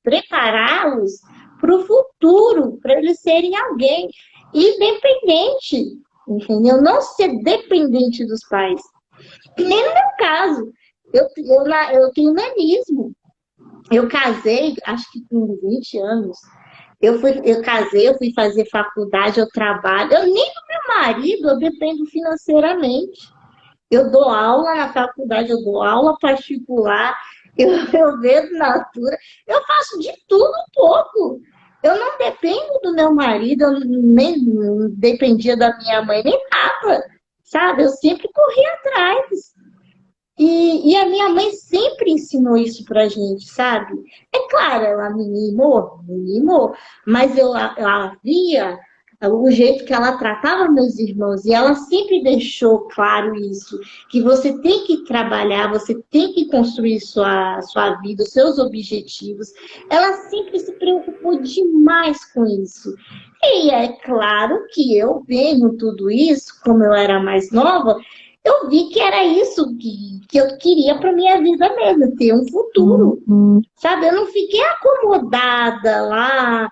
prepará-los para o futuro, para eles serem alguém independente, entendeu? Não ser dependente dos pais. Que nem no meu caso. Eu tenho nanismo. Eu casei, acho que com 20 anos. Eu casei, eu fui fazer faculdade, eu trabalho. Eu nem do meu marido eu dependo financeiramente. Eu dou aula na faculdade, eu dou aula particular, eu vendo natura, eu faço de tudo um pouco. Eu não dependo do meu marido, eu nem dependia da minha mãe, nem nada, sabe? Eu sempre corri atrás. E a minha mãe sempre ensinou isso pra gente, sabe? É claro, ela me mimou, mas eu via o jeito que ela tratava meus irmãos, e ela sempre deixou claro isso, que você tem que trabalhar, você tem que construir sua vida, os seus objetivos. Ela sempre se preocupou demais com isso. E é claro que eu vendo tudo isso, como eu era mais nova, eu vi que era isso que eu queria para minha vida mesmo, ter um futuro, sabe? Eu não fiquei acomodada lá,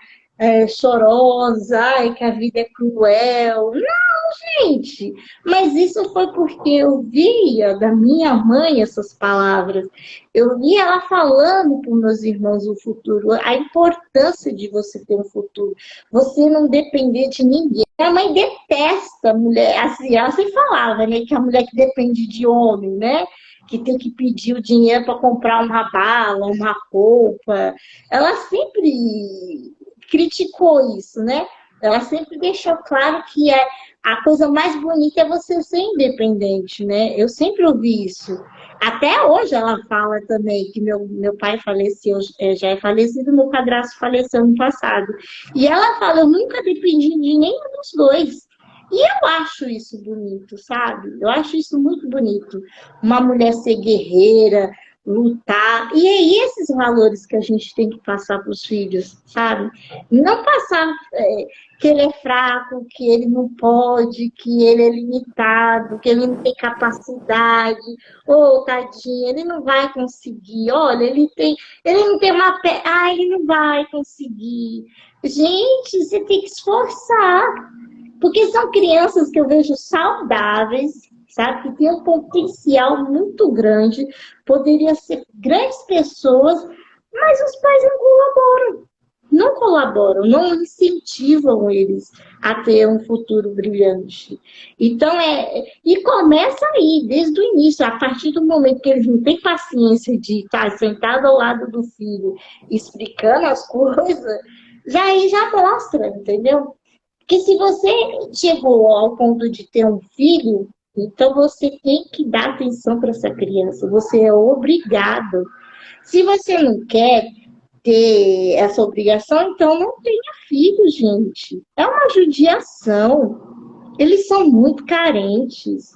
chorosa, ai, que a vida é cruel. Não, gente, mas isso foi porque eu via da minha mãe essas palavras. Eu via ela falando para os meus irmãos o futuro, a importância de você ter um futuro, você não depender de ninguém. Minha mãe detesta a mulher, assim, ela sempre falava, né, que a mulher que depende de homem, né, que tem que pedir o dinheiro para comprar uma bala, uma roupa. Ela sempre criticou isso, né? Ela sempre deixou claro que a coisa mais bonita é você ser independente, né? Eu sempre ouvi isso. Até hoje ela fala também que meu pai faleceu, já é falecido, meu padrasto faleceu no passado. E ela fala, eu nunca dependi de nenhum dos dois. E eu acho isso bonito, sabe? Eu acho isso muito bonito. Uma mulher ser guerreira, lutar. E é esses valores que a gente tem que passar para os filhos, sabe? Não passar que ele é fraco, que ele não pode, que ele é limitado, que ele não tem capacidade. Ô, tadinho, ele não vai conseguir. Olha, ele não tem uma pé. Ah, ele não vai conseguir. Gente, você tem que esforçar. Porque são crianças que eu vejo saudáveis, sabe? Que têm um potencial muito grande, poderiam ser grandes pessoas, mas os pais não colaboram. Não colaboram, não incentivam eles a ter um futuro brilhante. Então, e começa aí, desde o início, a partir do momento que eles não têm paciência de estar sentado ao lado do filho, explicando as coisas, já aí já mostra, entendeu? Porque se você chegou ao ponto de ter um filho, então você tem que dar atenção para essa criança. Você é obrigado. Se você não quer ter essa obrigação, então não tenha filho, gente. É uma judiação. Eles são muito carentes.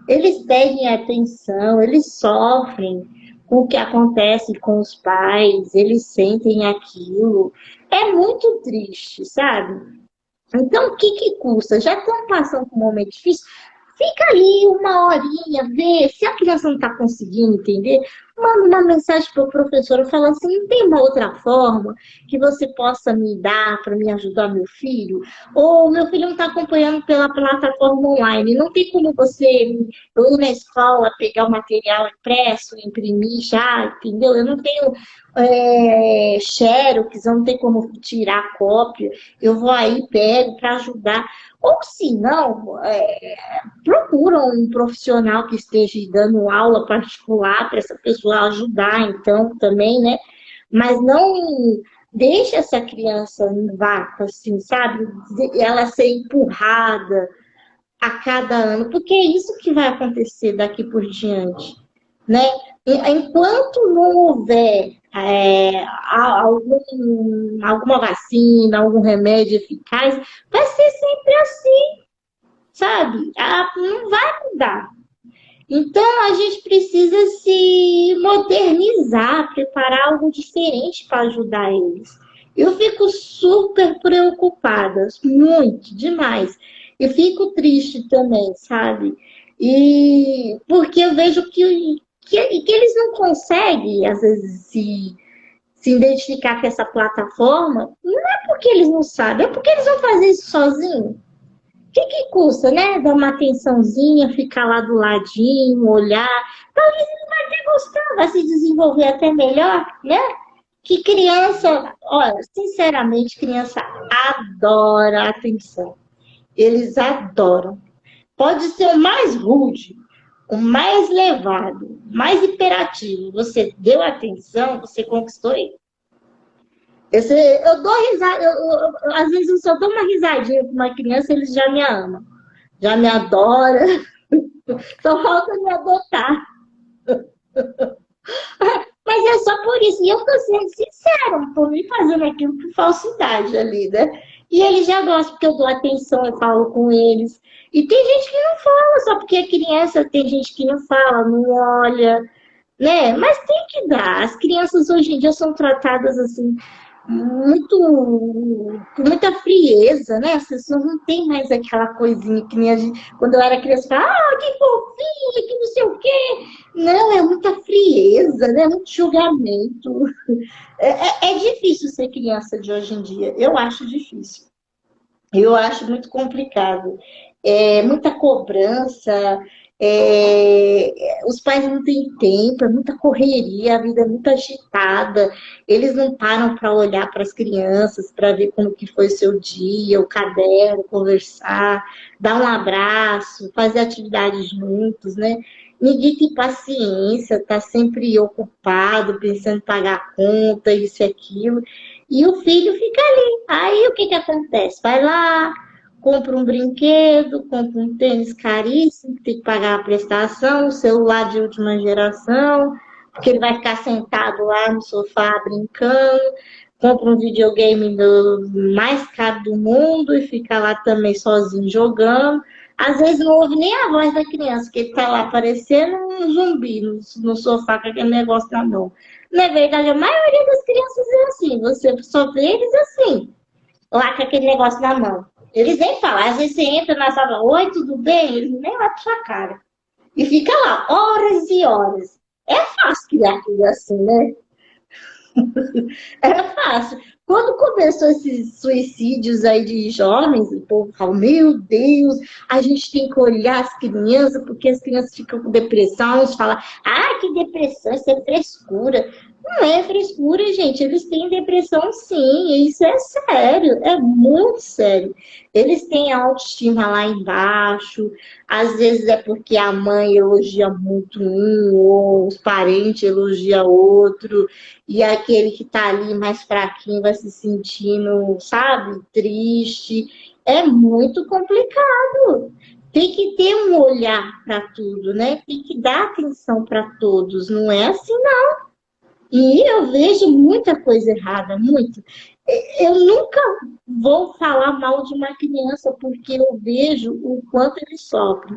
Eles pedem atenção, eles sofrem com o que acontece com os pais, eles sentem aquilo. É muito triste, sabe? Então, o que custa? Já estão passando por um momento difícil? Fica ali uma horinha, vê. Se a criança não está conseguindo entender, manda uma mensagem para o professor falando assim, não tem uma outra forma que você possa me dar para me ajudar meu filho? Ou meu filho não está acompanhando pela plataforma online, não tem como você ir na escola, pegar o material impresso, imprimir já, entendeu? Eu não tenho xerox, eu não tenho como tirar cópia, eu vou aí, pego para ajudar. Ou se não, procura um profissional que esteja dando aula particular para essa pessoa ajudar, então, também, né? Mas não deixe essa criança em vaca, assim, sabe? Ela ser empurrada a cada ano, porque é isso que vai acontecer daqui por diante, né? Enquanto não houver alguma vacina, algum remédio eficaz, vai ser sempre assim. sabe? Não vai mudar. Então, a gente precisa se modernizar, preparar algo diferente para ajudar eles. Eu fico super preocupada, muito, demais. Eu fico triste também, sabe? E porque eu vejo que eles não conseguem, às vezes, se identificar com essa plataforma. Não é porque eles não sabem, é porque eles vão fazer isso sozinhos. Que custa, né? Dar uma atençãozinha, ficar lá do ladinho, olhar. Talvez ele vai até gostar, vai se desenvolver até melhor, né? Que criança, olha, sinceramente, criança adora atenção. Eles adoram. Pode ser o mais rude, o mais levado, o mais hiperativo. Você deu atenção, você conquistou ele. Eu dou risada, às vezes eu só dou uma risadinha para uma criança, eles já me amam, já me adoram, só falta me adotar. Mas é só por isso, e eu tô sendo sincera, não tô me fazendo aquilo por falsidade ali, né? E eles já gostam, porque eu dou atenção, eu falo com eles. E tem gente que não fala, só porque é criança, tem gente que não fala, não olha, né? Mas tem que dar. As crianças hoje em dia são tratadas assim muito com muita frieza, né? As pessoas não têm mais aquela coisinha que nem a gente, quando eu era criança, falava, que fofinha, que não sei o quê. Não, é muita frieza, né? Muito julgamento. É difícil ser criança de hoje em dia. Eu acho difícil. Eu acho muito complicado. É muita cobrança, os pais não têm tempo, é muita correria, a vida é muito agitada. Eles não param para olhar para as crianças, para ver como que foi seu dia, o caderno, conversar, dar um abraço, fazer atividades juntos, né? Ninguém tem paciência, está sempre ocupado, pensando em pagar a conta, isso e aquilo. E o filho fica ali. Aí o que que acontece? Vai lá, compra um brinquedo, compra um tênis caríssimo, que tem que pagar a prestação, o celular de última geração, porque ele vai ficar sentado lá no sofá brincando, compra um videogame do mais caro do mundo e fica lá também sozinho jogando. Às vezes não ouve nem a voz da criança, que ele tá lá parecendo um zumbi no sofá com aquele negócio na mão. Na verdade, a maioria das crianças é assim. Você só vê eles assim, lá com aquele negócio na mão. Eles nem falam. Às vezes você entra na sala, oi, tudo bem? Eles nem lá pra sua cara. E fica lá, horas e horas. É fácil criar filho assim, né? Era fácil. Quando começou esses suicídios aí de jovens, o povo fala, meu Deus, a gente tem que olhar as crianças, porque as crianças ficam com depressão, eles falam, que depressão, isso é frescura. Não é frescura, gente, eles têm depressão sim, isso é sério, é muito sério. Eles têm a autoestima lá embaixo, às vezes é porque a mãe elogia muito um, ou os parentes elogiam outro, e aquele que tá ali mais fraquinho vai se sentindo, sabe, triste. É muito complicado. Tem que ter um olhar para tudo, né? Tem que dar atenção para todos. Não é assim, não. E eu vejo muita coisa errada, muito. Eu nunca vou falar mal de uma criança porque eu vejo o quanto ele sofre.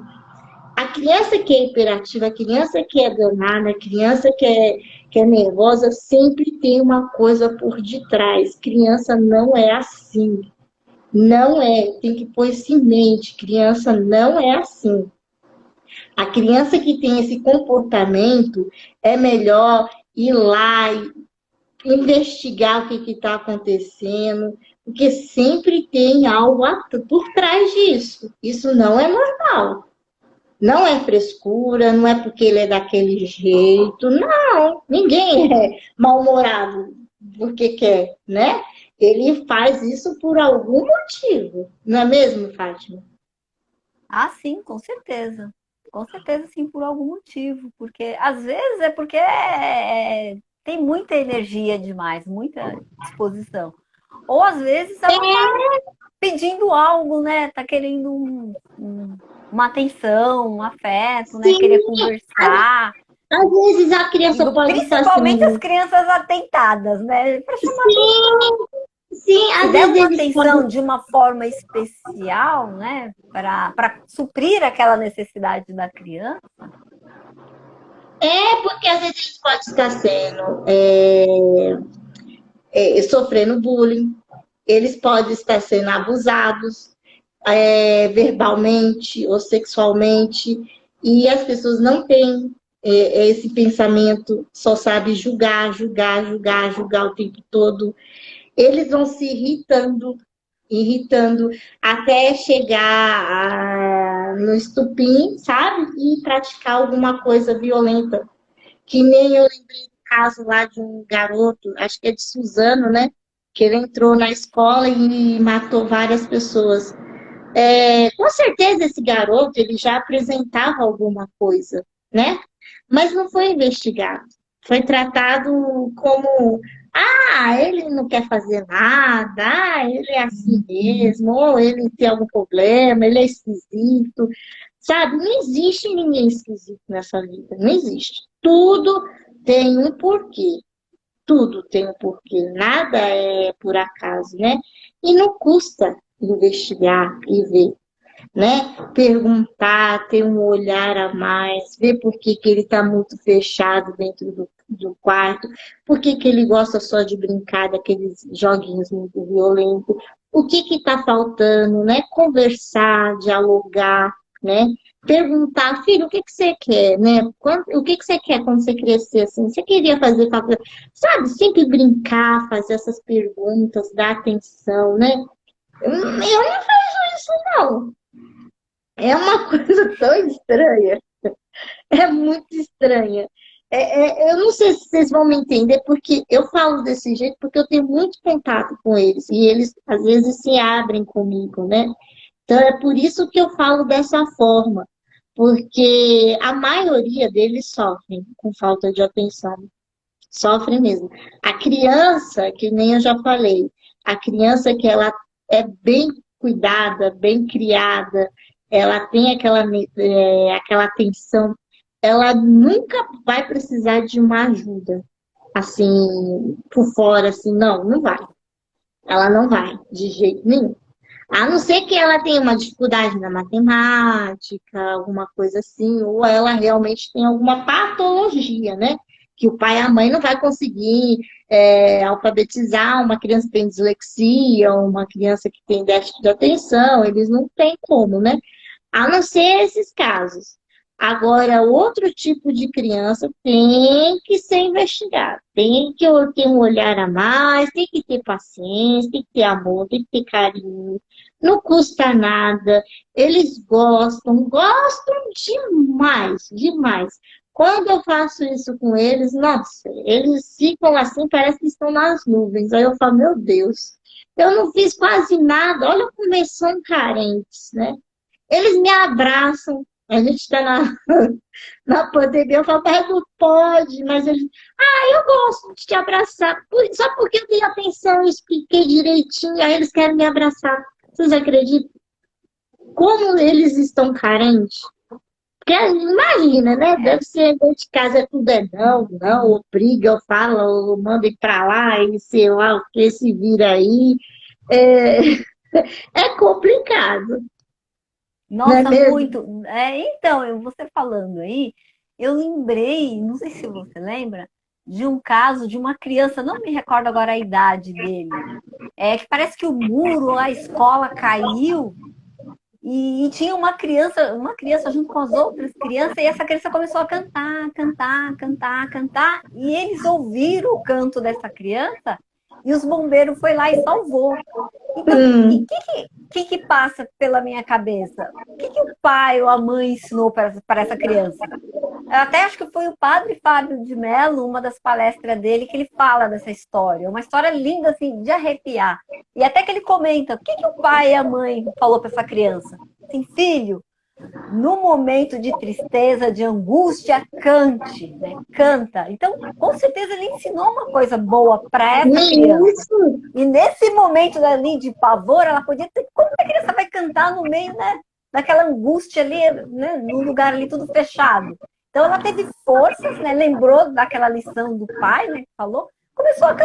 A criança que é hiperativa, a criança que é danada, a criança que é nervosa, sempre tem uma coisa por detrás. Criança não é assim. Não é. Tem que pôr isso em mente. Criança não é assim. A criança que tem esse comportamento é melhor ir lá e investigar o que está acontecendo, porque sempre tem algo por trás disso. Isso não é normal. Não é frescura, não é porque ele é daquele jeito. Não, ninguém é mal-humorado porque quer, né? Ele faz isso por algum motivo. Não é mesmo, Fátima? Sim, com certeza. Com certeza, sim, por algum motivo. Porque às vezes é porque tem muita energia demais, muita disposição. Ou às vezes ela tá pedindo algo, né? Tá querendo uma atenção, um afeto, né? Sim, Querer conversar. às vezes a criança pode estar Principalmente assim. as crianças atentadas, né? Pra chamar Sim, Sim, Se às der vezes uma eles podem. atenção de uma forma especial, né, para suprir aquela necessidade da criança. É porque às vezes eles podem estar sendo sofrendo bullying, eles podem estar sendo abusados verbalmente ou sexualmente, e as pessoas não têm esse pensamento, só sabe julgar, julgar, julgar, julgar o tempo todo. Eles vão se irritando, irritando, até chegar no estupim, sabe? E praticar alguma coisa violenta. Que nem eu lembrei do caso lá de um garoto, acho que é de Suzano, né? Que ele entrou na escola e matou várias pessoas. Com certeza esse garoto ele já apresentava alguma coisa, né? Mas não foi investigado. Foi tratado como, ele não quer fazer nada, ele é assim mesmo, ou ele tem algum problema, ele é esquisito. Sabe, não existe ninguém esquisito nessa vida, não existe. Tudo tem um porquê. Tudo tem um porquê, nada é por acaso, né? E não custa investigar e ver, né? Perguntar, ter um olhar a mais, ver por que que ele está muito fechado dentro do quarto, por que que ele gosta só de brincar daqueles joguinhos muito violentos, o que que está faltando, né? Conversar, dialogar, né? Perguntar, filho, o que que você quer, né? O que que você quer quando você crescer assim? Você queria fazer faculdade? Sabe, sempre brincar, fazer essas perguntas, dar atenção, né? Eu não faço isso, não. É uma coisa tão estranha. É muito estranha. Eu não sei se vocês vão me entender, porque eu falo desse jeito, porque eu tenho muito contato com eles. E eles, às vezes, se abrem comigo, né? Então, é por isso que eu falo dessa forma. Porque a maioria deles sofrem com falta de atenção. Sofrem mesmo. A criança, que nem eu já falei, a criança que ela é bem cuidada, bem criada, ela tem aquela atenção, ela nunca vai precisar de uma ajuda, assim, por fora, assim, não vai. Ela não vai, de jeito nenhum. A não ser que ela tenha uma dificuldade na matemática, alguma coisa assim, ou ela realmente tem alguma patologia, né? Que o pai e a mãe não vai conseguir alfabetizar uma criança que tem dislexia, uma criança que tem déficit de atenção, eles não têm como, né? A não ser esses casos. Agora, outro tipo de criança tem que ser investigado, tem que ter um olhar a mais, tem que ter paciência, tem que ter amor, tem que ter carinho, não custa nada, eles gostam demais, demais. Quando eu faço isso com eles, nossa, eles ficam assim, parece que estão nas nuvens. Aí eu falo, meu Deus, eu não fiz quase nada, olha como eles são carentes, né? Eles me abraçam. A gente está na pandemia, eu falo, mas não pode, mas eles. Eu gosto de te abraçar. Só porque eu dei atenção, eu expliquei direitinho, aí eles querem me abraçar. Vocês acreditam? Como eles estão carentes? Porque imagina, né? Deve ser dentro de casa tudo não, obriga, eu falo, eu mando ir pra lá, e sei lá o que se vira aí. É, é complicado, não é Nossa, mesmo? muito. Então, você falando aí, eu lembrei, não sei se você lembra, de um caso de uma criança, não me recordo agora a idade dele, que parece que o muro, a escola caiu e tinha uma criança junto com as outras crianças, e essa criança começou a cantar, cantar, cantar, cantar, e eles ouviram o canto dessa criança e os bombeiros foi lá e salvou. Então, o Hum, que passa pela minha cabeça? O que o pai ou a mãe ensinou para essa criança? Eu até acho que foi o padre Fábio de Mello, uma das palestras dele, que ele fala dessa história. Uma história linda, assim, de arrepiar. E até que ele comenta, o que o pai e a mãe falou para essa criança? Assim, filho, no momento de tristeza, de angústia, cante, né? Canta. Então, com certeza ele ensinou uma coisa boa para essa criança. isso. E nesse momento ali de pavor, ela podia ter. Como que a criança vai cantar no meio, né, daquela angústia ali, né, no lugar ali tudo fechado? Então ela teve forças, né? Lembrou daquela lição do pai, né? Que falou, começou a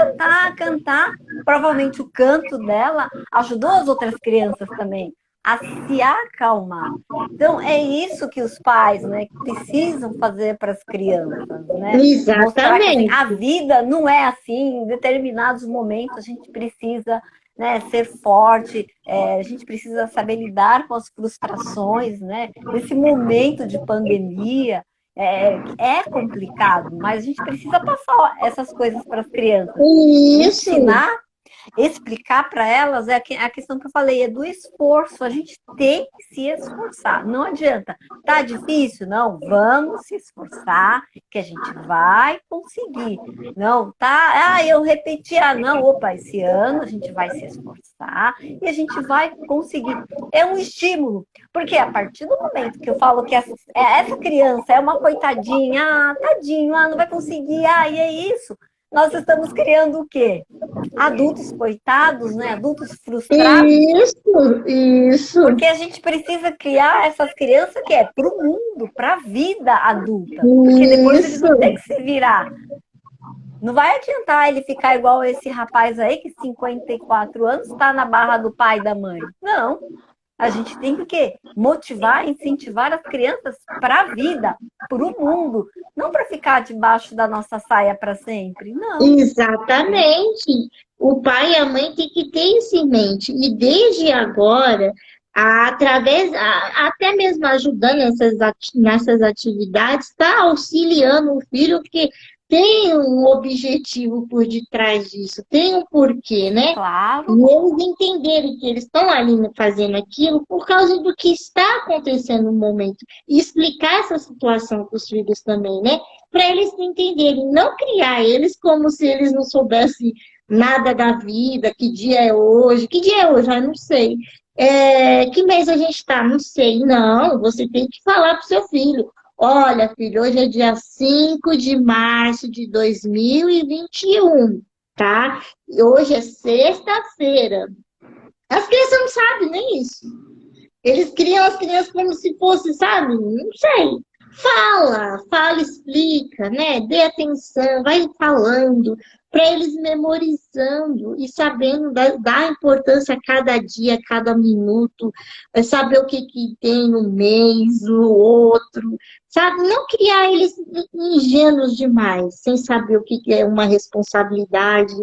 cantar. Provavelmente o canto dela ajudou as outras crianças também a se acalmar. Então, é isso que os pais, né, precisam fazer para as crianças, né? Mostrar que assim, a Exatamente. vida não é assim, em determinados momentos a gente precisa, né, ser forte, a gente precisa saber lidar com as frustrações, né? Nesse momento de pandemia, é complicado, mas a gente precisa passar essas coisas para as crianças, Isso, ensinar, explicar para elas a questão que eu falei, é do esforço. A gente tem que se esforçar. Não adianta. Tá difícil? Não, vamos se esforçar, que a gente vai conseguir. Não, tá? Ah, eu repeti. Ah, não, opa, esse ano a gente vai se esforçar e a gente vai conseguir. É um estímulo, porque a partir do momento que eu falo que essa criança é uma coitadinha, ah, tadinho, ah, não vai conseguir, ah, e é isso. Nós estamos criando o quê? Adultos coitados, né? Adultos frustrados, isso, porque a gente precisa criar essas crianças que é para o mundo, para a vida adulta, porque depois eles vão ter isso. que se virar. Não vai adiantar ele ficar igual esse rapaz aí, que 54 anos está na barra do pai e da mãe. Não. A gente tem que o quê? Motivar, incentivar as crianças para a vida, para o mundo, não para ficar debaixo da nossa saia para sempre. Não. Né? Exatamente. O pai e a mãe têm que ter isso em mente. E desde agora, até mesmo ajudando nessas atividades, está auxiliando o filho, porque tem um objetivo por detrás disso, tem um porquê, né? E Claro. eles entenderem que eles estão ali fazendo aquilo por causa do que está acontecendo no momento. E explicar essa situação para os filhos também, né? Para eles entenderem, não criar eles como se eles não soubessem nada da vida, que dia é hoje, que dia é hoje, eu não sei. Que mês a gente está? Não sei. Não, você tem que falar para o seu filho. Olha, filho, hoje é dia 5 de março de 2021, tá? E hoje é sexta-feira. As crianças não sabem nem isso. Eles criam as crianças como se fosse, sabe? Não sei. Fala, explica, né? Dê atenção, vai falando, para eles memorizando e sabendo da importância a cada dia, a cada minuto, saber o que, que tem no mês, no outro, sabe? Não criar eles ingênuos demais, sem saber o que, que é uma responsabilidade.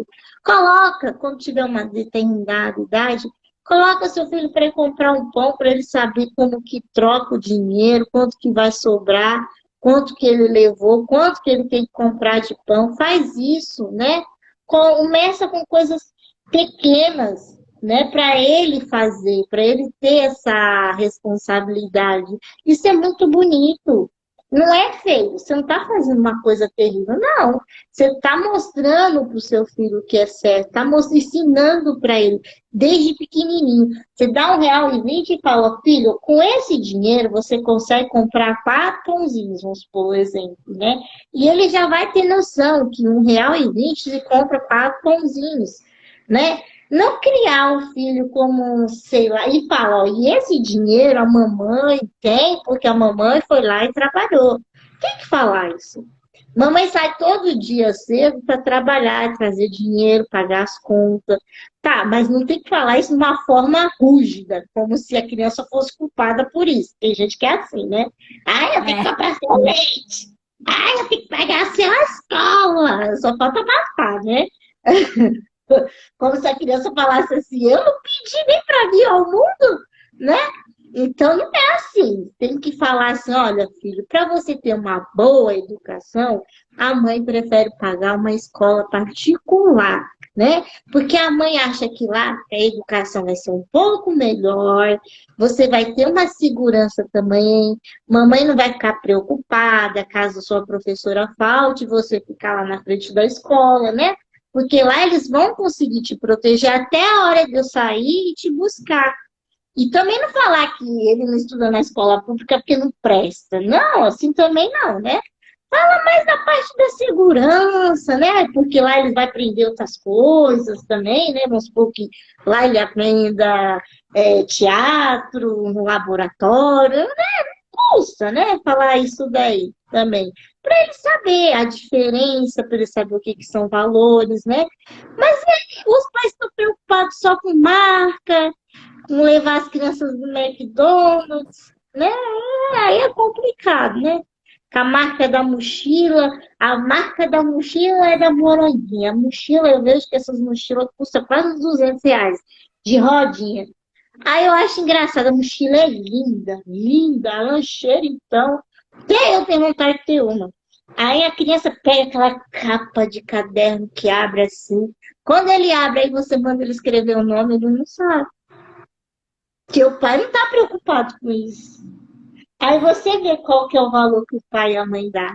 Coloca, quando tiver uma determinada idade, coloca seu filho para ir comprar um pão, para ele saber como que troca o dinheiro, quanto que vai sobrar, quanto que ele levou, quanto que ele tem que comprar de pão. Faz isso, né? Começa com coisas pequenas, né? Para ele fazer, para ele ter essa responsabilidade. Isso é muito bonito. Não é feio, você não está fazendo uma coisa terrível, não. Você está mostrando para o seu filho o que é certo, está ensinando para ele desde pequenininho. Você dá R$ 1,20 e fala, filho, com esse dinheiro você consegue comprar 4 pãozinhos, vamos supor, exemplo, né? E ele já vai ter noção que R$ 1,20 se compra 4 pãozinhos, né? Não criar o filho como, sei lá, e falar, ó, e esse dinheiro a mamãe tem porque a mamãe foi lá e trabalhou. Tem que falar isso. Mamãe sai todo dia cedo para trabalhar, trazer dinheiro, pagar as contas. Tá, mas não tem que falar isso de uma forma rúgida, como se a criança fosse culpada por isso. Tem gente que é assim, né? Ah, eu tenho que comprar seu leite. Ah, eu tenho que pagar a sua escola. Só falta passar, né? Como se a criança falasse assim, eu não pedi nem para vir ao mundo, né? Então não é assim. Tem que falar assim, olha, filho, para você ter uma boa educação, a mãe prefere pagar uma escola particular, né? Porque a mãe acha que lá a educação vai ser um pouco melhor, você vai ter uma segurança também, mamãe não vai ficar preocupada caso sua professora falte, você ficar lá na frente da escola, né? Porque lá eles vão conseguir te proteger até a hora de eu sair e te buscar. E também não falar que ele não estuda na escola pública porque não presta. Não, assim também não, né? Fala mais da parte da segurança, né? Porque lá ele vai aprender outras coisas também, né? Vamos supor que lá ele aprenda teatro, no laboratório, né? custa, né? Falar isso daí também. Para ele saber a diferença, para ele saber o que, que são valores, né? Mas os pais estão preocupados só com marca, com levar as crianças do McDonald's, né? Aí é complicado, né? Com a marca da mochila, a marca da mochila é da Moranguinha. A mochila, eu vejo que essas mochilas custam quase uns R$ 200, de rodinha. Aí eu acho engraçado, a mochila é linda, linda, a lancheira, então. Até eu tenho vontade de ter uma. Aí a criança pega aquela capa de caderno que abre assim. Quando ele abre, aí você manda ele escrever o nome, ele não sabe. Porque o pai não está preocupado com isso. Aí você vê qual que é o valor que o pai e a mãe dá.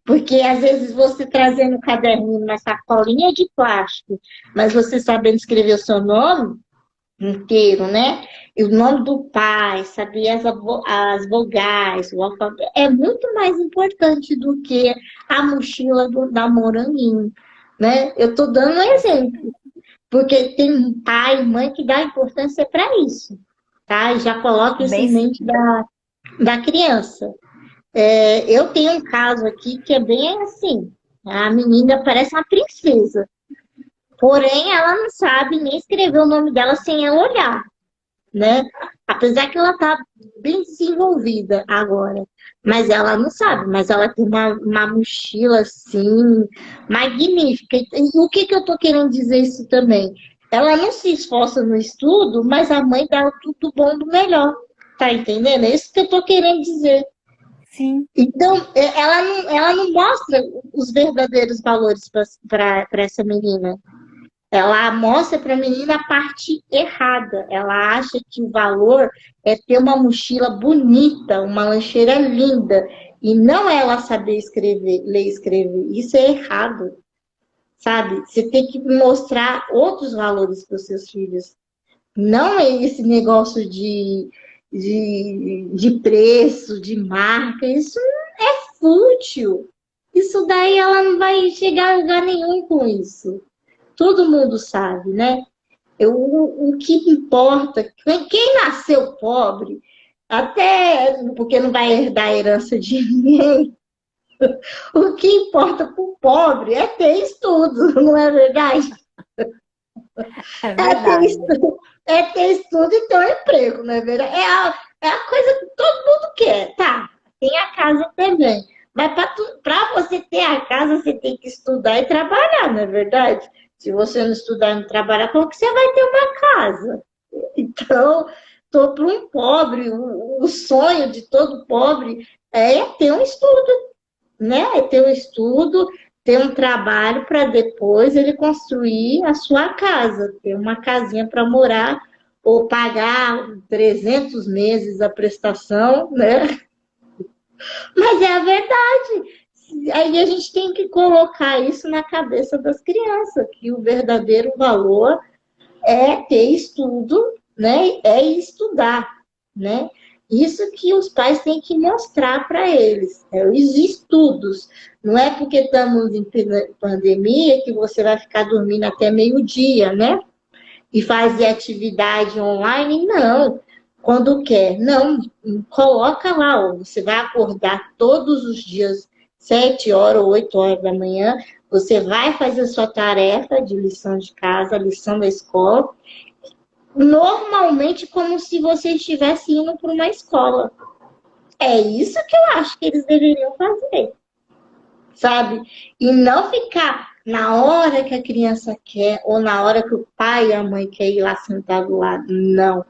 Porque às vezes você trazendo um caderninho na sacolinha de plástico, mas você sabendo escrever o seu nome inteiro, né? E o nome do pai, saber as vogais, o alfabeto, é muito mais importante do que a mochila da Moranguinho, né? Eu estou dando um exemplo, porque tem pai e mãe que dá importância para isso, tá? E já coloca isso em Bem, mente da criança. Eu tenho um caso aqui que é bem assim, a menina parece uma princesa, porém ela não sabe nem escrever o nome dela sem ela olhar, né? Apesar que ela tá bem desenvolvida agora, mas ela não sabe, mas ela tem uma mochila assim, magnífica. E o que que eu tô querendo dizer isso também? Ela não se esforça no estudo, mas a mãe dá tudo bom do melhor, tá entendendo? É isso que eu tô querendo dizer. sim. Então, ela não mostra os verdadeiros valores para essa menina. Ela mostra para a menina a parte errada. Ela acha que o valor é ter uma mochila bonita, uma lancheira linda, e não ela saber escrever, ler e escrever. Isso é errado, sabe? Você tem que mostrar outros valores para os seus filhos. Não é esse negócio de preço, de marca. Isso é fútil. Isso daí ela não vai chegar a lugar nenhum com isso. Todo mundo sabe, né? O que importa, quem nasceu pobre, até porque não vai herdar a herança de ninguém, o que importa para o pobre é ter estudo, não é verdade? É É ter verdade. estudo, ter estudo e ter um emprego, não é verdade? É a coisa que todo mundo quer, tá? Tem a casa também. Mas para você ter a casa, você tem que estudar e trabalhar, não é verdade? Se você não estudar e não trabalhar, como que você vai ter uma casa? Então, para um pobre, o sonho de todo pobre é ter um estudo, né? É ter um estudo, ter um trabalho para depois ele construir a sua casa, ter uma casinha para morar ou pagar 300 meses a prestação, né? Mas é a verdade. Aí a gente tem que colocar isso na cabeça das crianças, que o verdadeiro valor é ter estudo, né? É estudar, né? Isso que os pais têm que mostrar para eles, os estudos. Não é porque estamos em pandemia que você vai ficar dormindo até meio-dia, né? E fazer atividade online, não. Quando quer, não. Coloca lá, ó, você vai acordar todos os dias, 7 horas ou 8 horas da manhã, você vai fazer a sua tarefa de lição de casa, lição da escola, normalmente como se você estivesse indo para uma escola. É isso que eu acho que eles deveriam fazer, sabe? E não ficar na hora que a criança quer ou na hora que o pai e a mãe querem ir lá sentar do lado. Não.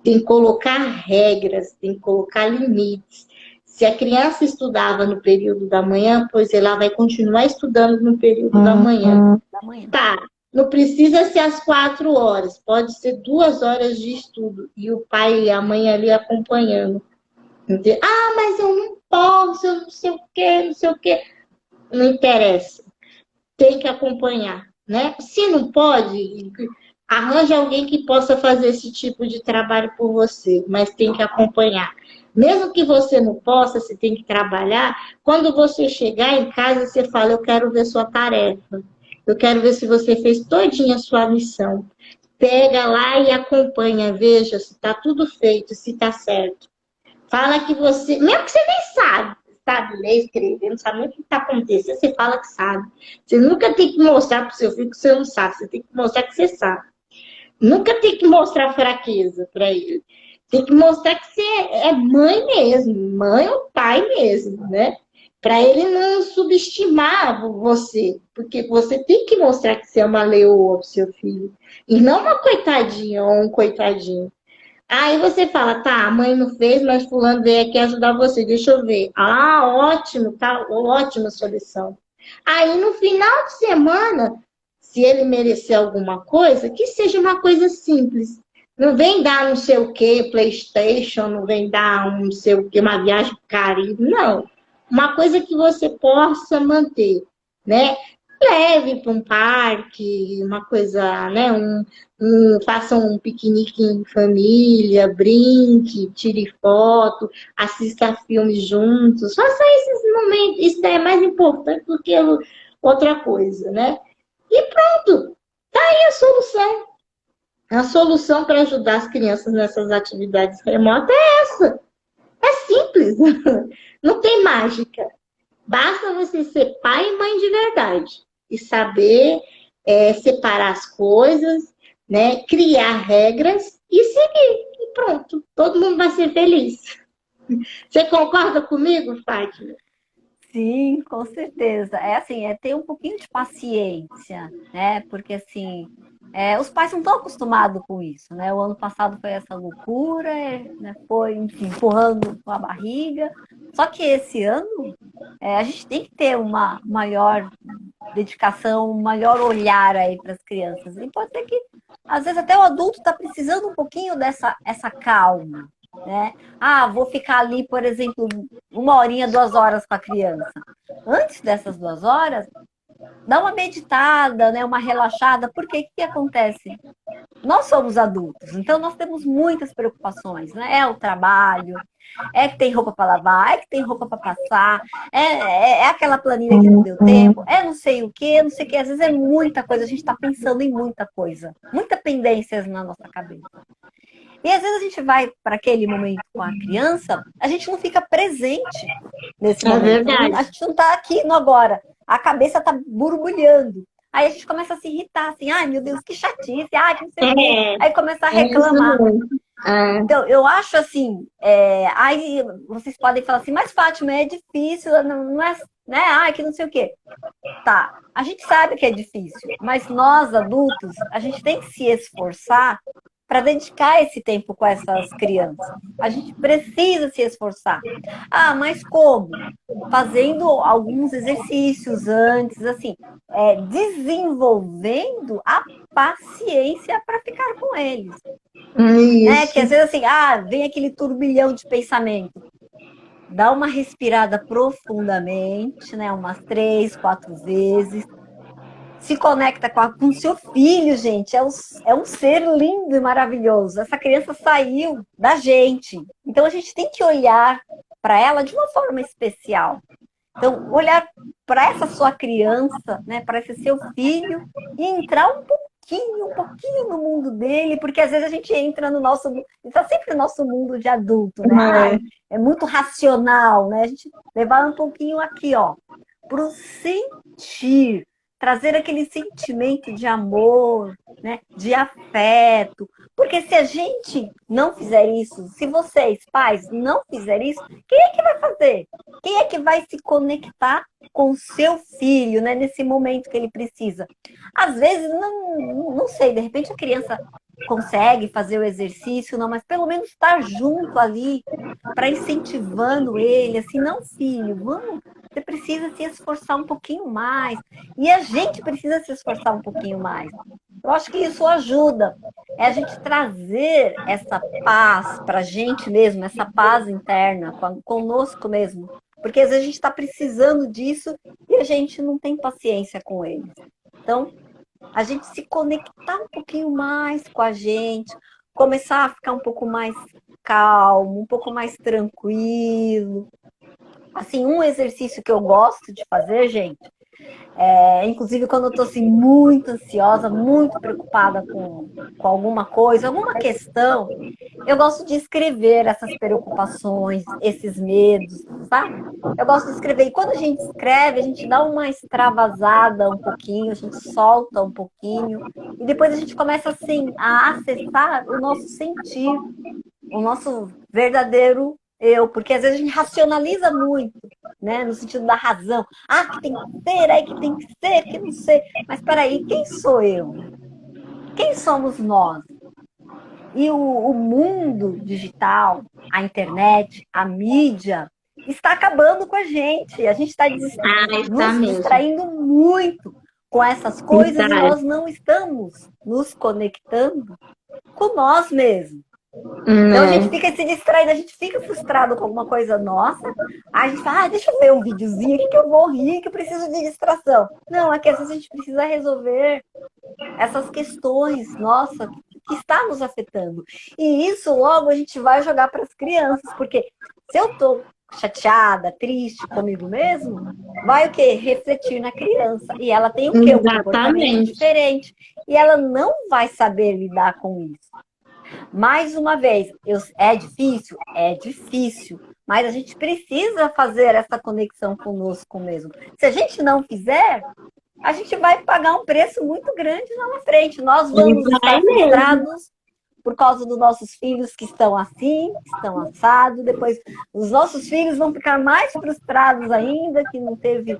Tem que colocar regras, tem que colocar limites. Se a criança estudava no período da manhã, pois ela vai continuar estudando no período da manhã. Da manhã. Tá, não precisa ser às 4 horas, pode ser 2 horas de estudo e o pai e a mãe ali acompanhando. Entendeu? Ah, mas eu não posso, eu não sei o quê, não sei o quê. Não interessa, tem que acompanhar, né? Se não pode, arranja alguém que possa fazer esse tipo de trabalho por você, mas tem que acompanhar. Mesmo que você não possa, você tem que trabalhar. Quando você chegar em casa, você fala, eu quero ver sua tarefa. Eu quero ver se você fez todinha a sua lição. Pega lá e acompanha, veja se está tudo feito, se está certo. Fala que você, mesmo que você nem sabe ler, escrever, não sabe nem o que está acontecendo, você fala que sabe. Você nunca tem que mostrar para o seu filho que você não sabe, você tem que mostrar que você sabe. Nunca tem que mostrar fraqueza para ele. Tem que mostrar que você é mãe mesmo, mãe ou pai mesmo, né? Para ele não subestimar você, porque você tem que mostrar que você é uma leoa pro seu filho, e não uma coitadinha ou um coitadinho. Aí você fala, tá, a mãe não fez, mas fulano veio aqui ajudar você, deixa eu ver. Ah, ótimo, tá, ótima solução. Aí no final de semana, se ele merecer alguma coisa, que seja uma coisa simples. Não vem dar não sei o que, PlayStation, não vem dar um não sei o que, uma viagem pro Caribe, não. Uma coisa que você possa manter, né? Leve para um parque, uma coisa, né? Faça um piquenique em família, brinque, tire foto, assista filmes juntos, faça esses momentos, isso daí é mais importante do que outra coisa, né? E pronto, tá aí a solução. A solução para ajudar as crianças nessas atividades remotas é essa. É simples, não tem mágica. Basta você ser pai e mãe de verdade e saber separar as coisas, né? Criar regras e seguir. E pronto, todo mundo vai ser feliz. Você concorda comigo, Fátima? Sim, com certeza. É assim, é ter um pouquinho de paciência, né? Porque assim, os pais não estão acostumados com isso, né? O ano passado foi essa loucura, né? Foi, enfim, empurrando com a barriga. Só que esse ano a gente tem que ter uma maior dedicação, um maior olhar aí para as crianças. E pode ser que, às vezes, até o adulto está precisando um pouquinho dessa essa calma, né? Ah, vou ficar ali, por exemplo, 1 horinha, 2 horas com a criança. Antes dessas 2 horas, dá uma meditada, né? Uma relaxada, porque o que acontece? Nós somos adultos, então nós temos muitas preocupações, né? É o trabalho, é que tem roupa para lavar, é que tem roupa para passar, é aquela planilha que não deu tempo, é não sei o que, não sei o que. Às vezes é muita coisa, a gente está pensando em muita coisa, muita pendências na nossa cabeça. E às vezes a gente vai para aquele momento com a criança, a gente não fica presente nesse É momento. verdade. A gente não está aqui no agora. A cabeça está borbulhando. Aí a gente começa a se irritar, assim, ai meu Deus, que chatice, ai, que não sei o quê. Aí começa a reclamar. Então, eu acho assim, aí vocês podem falar assim, mas Fátima, é difícil, não é, né? Ai, que não sei o quê. Tá, a gente sabe que é difícil, mas nós adultos, a gente tem que se esforçar para dedicar esse tempo com essas crianças. A gente precisa se esforçar. Ah, mas como? Fazendo alguns exercícios antes, assim, desenvolvendo a paciência para ficar com eles. Né? Isso. Que às vezes assim, vem aquele turbilhão de pensamento. Dá uma respirada profundamente, né? Umas 3, 4 vezes. Se conecta com seu filho, gente. É um ser lindo e maravilhoso. Essa criança saiu da gente. Então a gente tem que olhar para ela de uma forma especial. Então, olhar para essa sua criança, né, para esse seu filho, e entrar um pouquinho no mundo dele, porque às vezes a gente entra no nosso, está sempre no nosso mundo de adulto, né? É muito racional, né? A gente levar um pouquinho aqui, ó, para o sentir, trazer aquele sentimento de amor, né, de afeto. Porque se a gente não fizer isso, se vocês, pais, não fizerem isso, quem é que vai fazer? Quem é que vai se conectar com o seu filho, né, nesse momento que ele precisa? Às vezes, não sei, de repente a criança consegue fazer o exercício, não, mas pelo menos estar junto ali, para incentivando ele, assim, não, filho, vamos, você precisa se esforçar um pouquinho mais. E a gente precisa se esforçar um pouquinho mais. Eu acho que isso ajuda. É a gente trazer essa paz para a gente mesmo, essa paz interna, conosco mesmo. Porque às vezes a gente está precisando disso e a gente não tem paciência com eles. Então, a gente se conectar um pouquinho mais com a gente, começar a ficar um pouco mais calmo, um pouco mais tranquilo. Assim, um exercício que eu gosto de fazer, gente, Inclusive, quando eu estou assim, muito ansiosa, muito preocupada com alguma coisa, alguma questão, eu gosto de escrever essas preocupações, esses medos, sabe? Eu gosto de escrever. E quando a gente escreve, a gente dá uma extravasada um pouquinho, a gente solta um pouquinho, e depois a gente começa assim a acessar o nosso sentir, o nosso verdadeiro eu, porque às vezes a gente racionaliza muito, né, no sentido da razão. Ah, que tem que ser, aí que tem que ser, que não sei. Mas peraí, quem sou eu? Quem somos nós? E o mundo digital, a internet, a mídia, está acabando com a gente. A gente está Ah, está nos mesmo. distraindo muito com essas coisas e Está. nós não estamos nos conectando com nós mesmos. Então a gente É. fica se distraindo, a gente fica frustrado com alguma coisa nossa. Aí a gente fala, deixa eu ver um videozinho aqui que eu vou rir, que eu preciso de distração. Não, é que às vezes a gente precisa resolver essas questões, nossa, que está nos afetando. E isso logo a gente vai jogar para as crianças, porque se eu estou chateada, triste comigo mesmo, vai o quê? Refletir na criança. E ela tem o quê? Um comportamento Exatamente. diferente. E ela não vai saber lidar com isso. Mais uma vez, é difícil? É difícil. Mas a gente precisa fazer essa conexão conosco mesmo. Se a gente não fizer, a gente vai pagar um preço muito grande lá na frente. Nós E vamos vai estar mesmo. frustrados por causa dos nossos filhos que estão assim, que estão assados. Depois, os nossos filhos vão ficar mais frustrados ainda, que não teve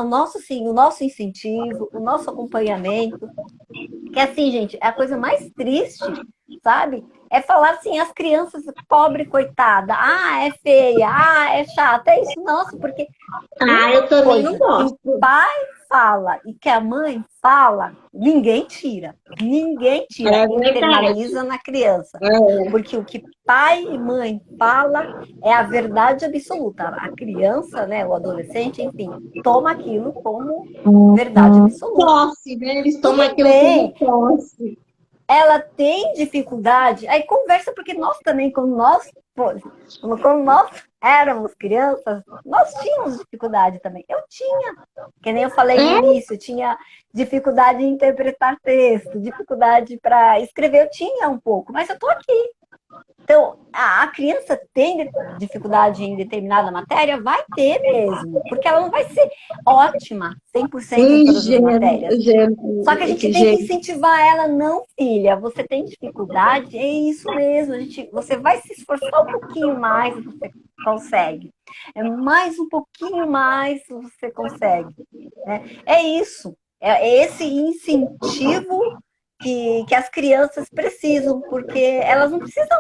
nosso, sim, o nosso incentivo, o nosso acompanhamento. Que assim, gente, é a coisa mais triste, sabe? É falar assim, as crianças, pobre, coitada, ah, é feia, ah, é chata, é isso, nossa, porque Ah, uma eu também não coisa que o gosto. pai fala e que a mãe fala, ninguém tira. Ninguém tira, É verdade. internaliza na criança. É. Porque o que pai e mãe fala é a verdade absoluta. A criança, né, o adolescente, enfim, toma aquilo como verdade absoluta. Posse, né? Eles tomam Tudo aquilo como bem, posse. ela tem dificuldade, aí conversa, porque nós também, quando nós éramos crianças, nós tínhamos dificuldade também. Eu tinha, que nem eu falei no É, início, eu tinha dificuldade em interpretar texto, dificuldade para escrever, eu tinha um pouco, mas eu tô aqui. Então, a criança tem dificuldade em determinada matéria? Vai ter mesmo, porque ela não vai ser ótima 100% em todas as ingênuo, matérias. Só que a gente tem que ingênuo. incentivar ela, não, filha, você tem dificuldade? É isso mesmo, você vai se esforçar um pouquinho mais, você consegue. É mais um pouquinho mais, você consegue. Né? É isso, é esse incentivo que as crianças precisam, porque elas não precisam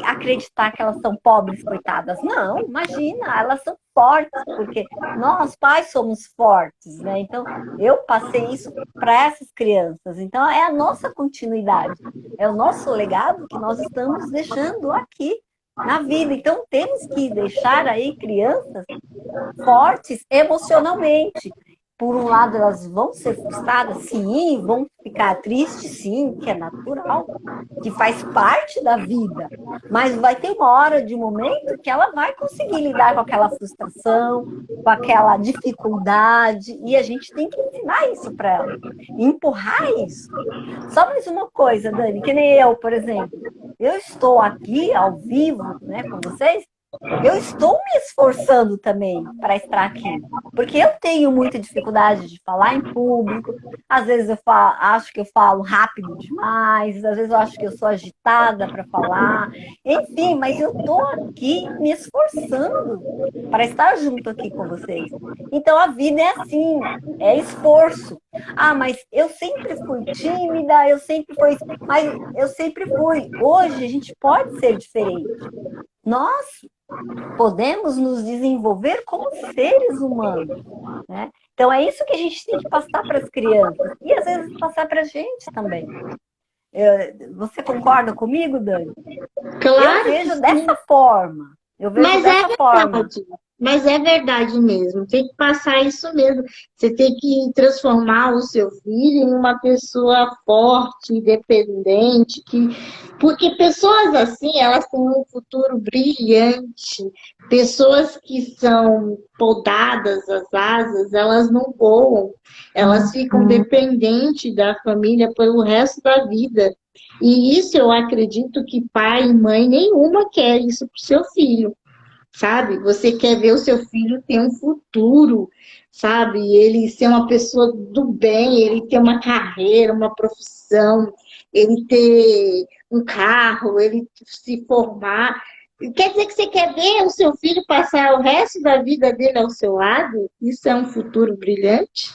acreditar que elas são pobres, coitadas. Não, imagina, elas são fortes, porque nós, pais, somos fortes, né? Então, eu passei isso para essas crianças. Então, é a nossa continuidade, é o nosso legado que nós estamos deixando aqui na vida. Então, temos que deixar aí crianças fortes emocionalmente. Por um lado, elas vão ser frustradas, sim, vão ficar tristes, sim, que é natural, que faz parte da vida. Mas vai ter uma hora, de um momento, que ela vai conseguir lidar com aquela frustração, com aquela dificuldade, e a gente tem que ensinar isso para ela, empurrar isso. Só mais uma coisa, Dani, que nem eu, por exemplo, eu estou aqui ao vivo, né, com vocês, eu estou me esforçando também para estar aqui, porque eu tenho muita dificuldade de falar em público. Às vezes acho que eu falo rápido demais, às vezes eu acho que eu sou agitada para falar. Enfim, mas eu estou aqui me esforçando para estar junto aqui com vocês. Então a vida é assim, é esforço. Ah, mas eu sempre fui tímida, eu sempre fui, mas eu sempre fui. Hoje a gente pode ser diferente. Nós podemos nos desenvolver como seres humanos, né? Então é isso que a gente tem que passar para as crianças e às vezes passar para a gente também. Você concorda comigo, Dani? Eu Claro que vejo sim. dessa forma. Eu vejo Mas é dessa forma. verdade. Mas é verdade mesmo, tem que passar isso mesmo. Você tem que transformar o seu filho em uma pessoa forte, independente, porque pessoas assim, elas têm um futuro brilhante. Pessoas que são podadas as asas, elas não voam, elas ficam dependentes da família pelo resto da vida. E isso eu acredito que pai e mãe nenhuma quer isso para o seu filho. Sabe? Você quer ver o seu filho ter um futuro, sabe? Ele ser uma pessoa do bem, ele ter uma carreira, uma profissão, ele ter um carro, ele se formar. Quer dizer que você quer ver o seu filho passar o resto da vida dele ao seu lado? Isso é um futuro brilhante?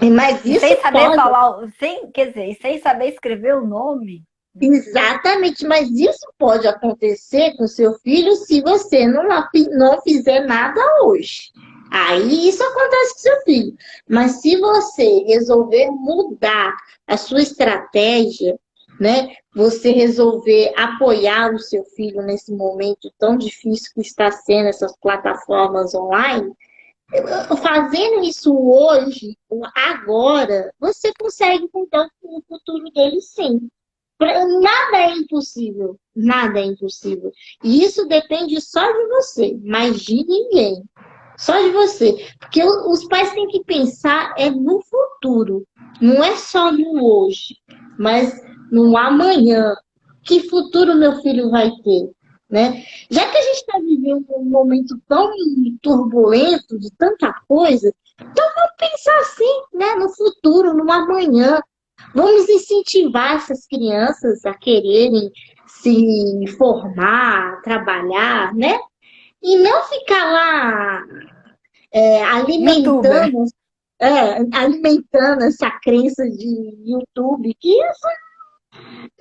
Mas E isso sem saber pode. falar, quer dizer, e sem saber escrever o nome. Exatamente, mas isso pode acontecer com seu filho se você não fizer nada hoje. Aí isso acontece com seu filho. Mas se você resolver mudar a sua estratégia, né? Você resolver apoiar o seu filho nesse momento tão difícil que está sendo essas plataformas online, fazendo isso hoje, agora, você consegue mudar o futuro dele sim. Nada é impossível. Nada é impossível. E isso depende só de você, mas de ninguém. Só de você. Porque os pais têm que pensar no futuro. Não é só no hoje, mas no amanhã. Que futuro meu filho vai ter? Né? Já que a gente está vivendo um momento tão turbulento de tanta coisa, então vamos pensar assim, né? No futuro, no amanhã. Vamos incentivar essas crianças a quererem se formar, trabalhar, né? E não ficar lá YouTuber. alimentando essa crença de YouTube, que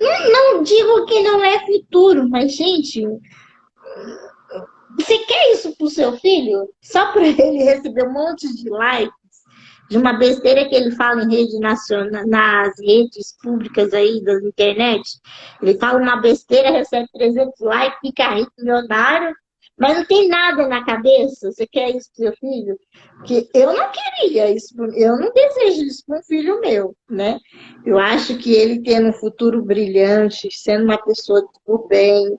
não digo que não é futuro, mas, gente, você quer isso pro seu filho? Só para ele receber um monte de like? De uma besteira que ele fala em rede nacional, nas redes públicas aí da internet. Ele fala uma besteira, recebe 300 likes, fica rico, milionário, mas não tem nada na cabeça. Você quer isso pro seu filho? Porque eu não queria isso, eu não desejo isso para um filho meu, né? Eu acho que ele tendo um futuro brilhante, sendo uma pessoa do bem,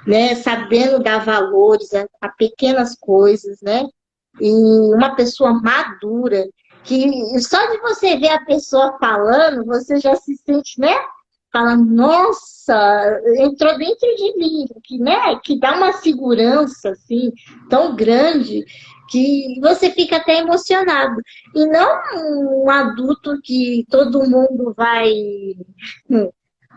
né? Sabendo dar valores a pequenas coisas, né? E uma pessoa madura, que só de você ver a pessoa falando, você já se sente, né? Fala, nossa, entrou dentro de mim, que, né? Que dá uma segurança, assim, tão grande, que você fica até emocionado. E não um adulto que todo mundo vai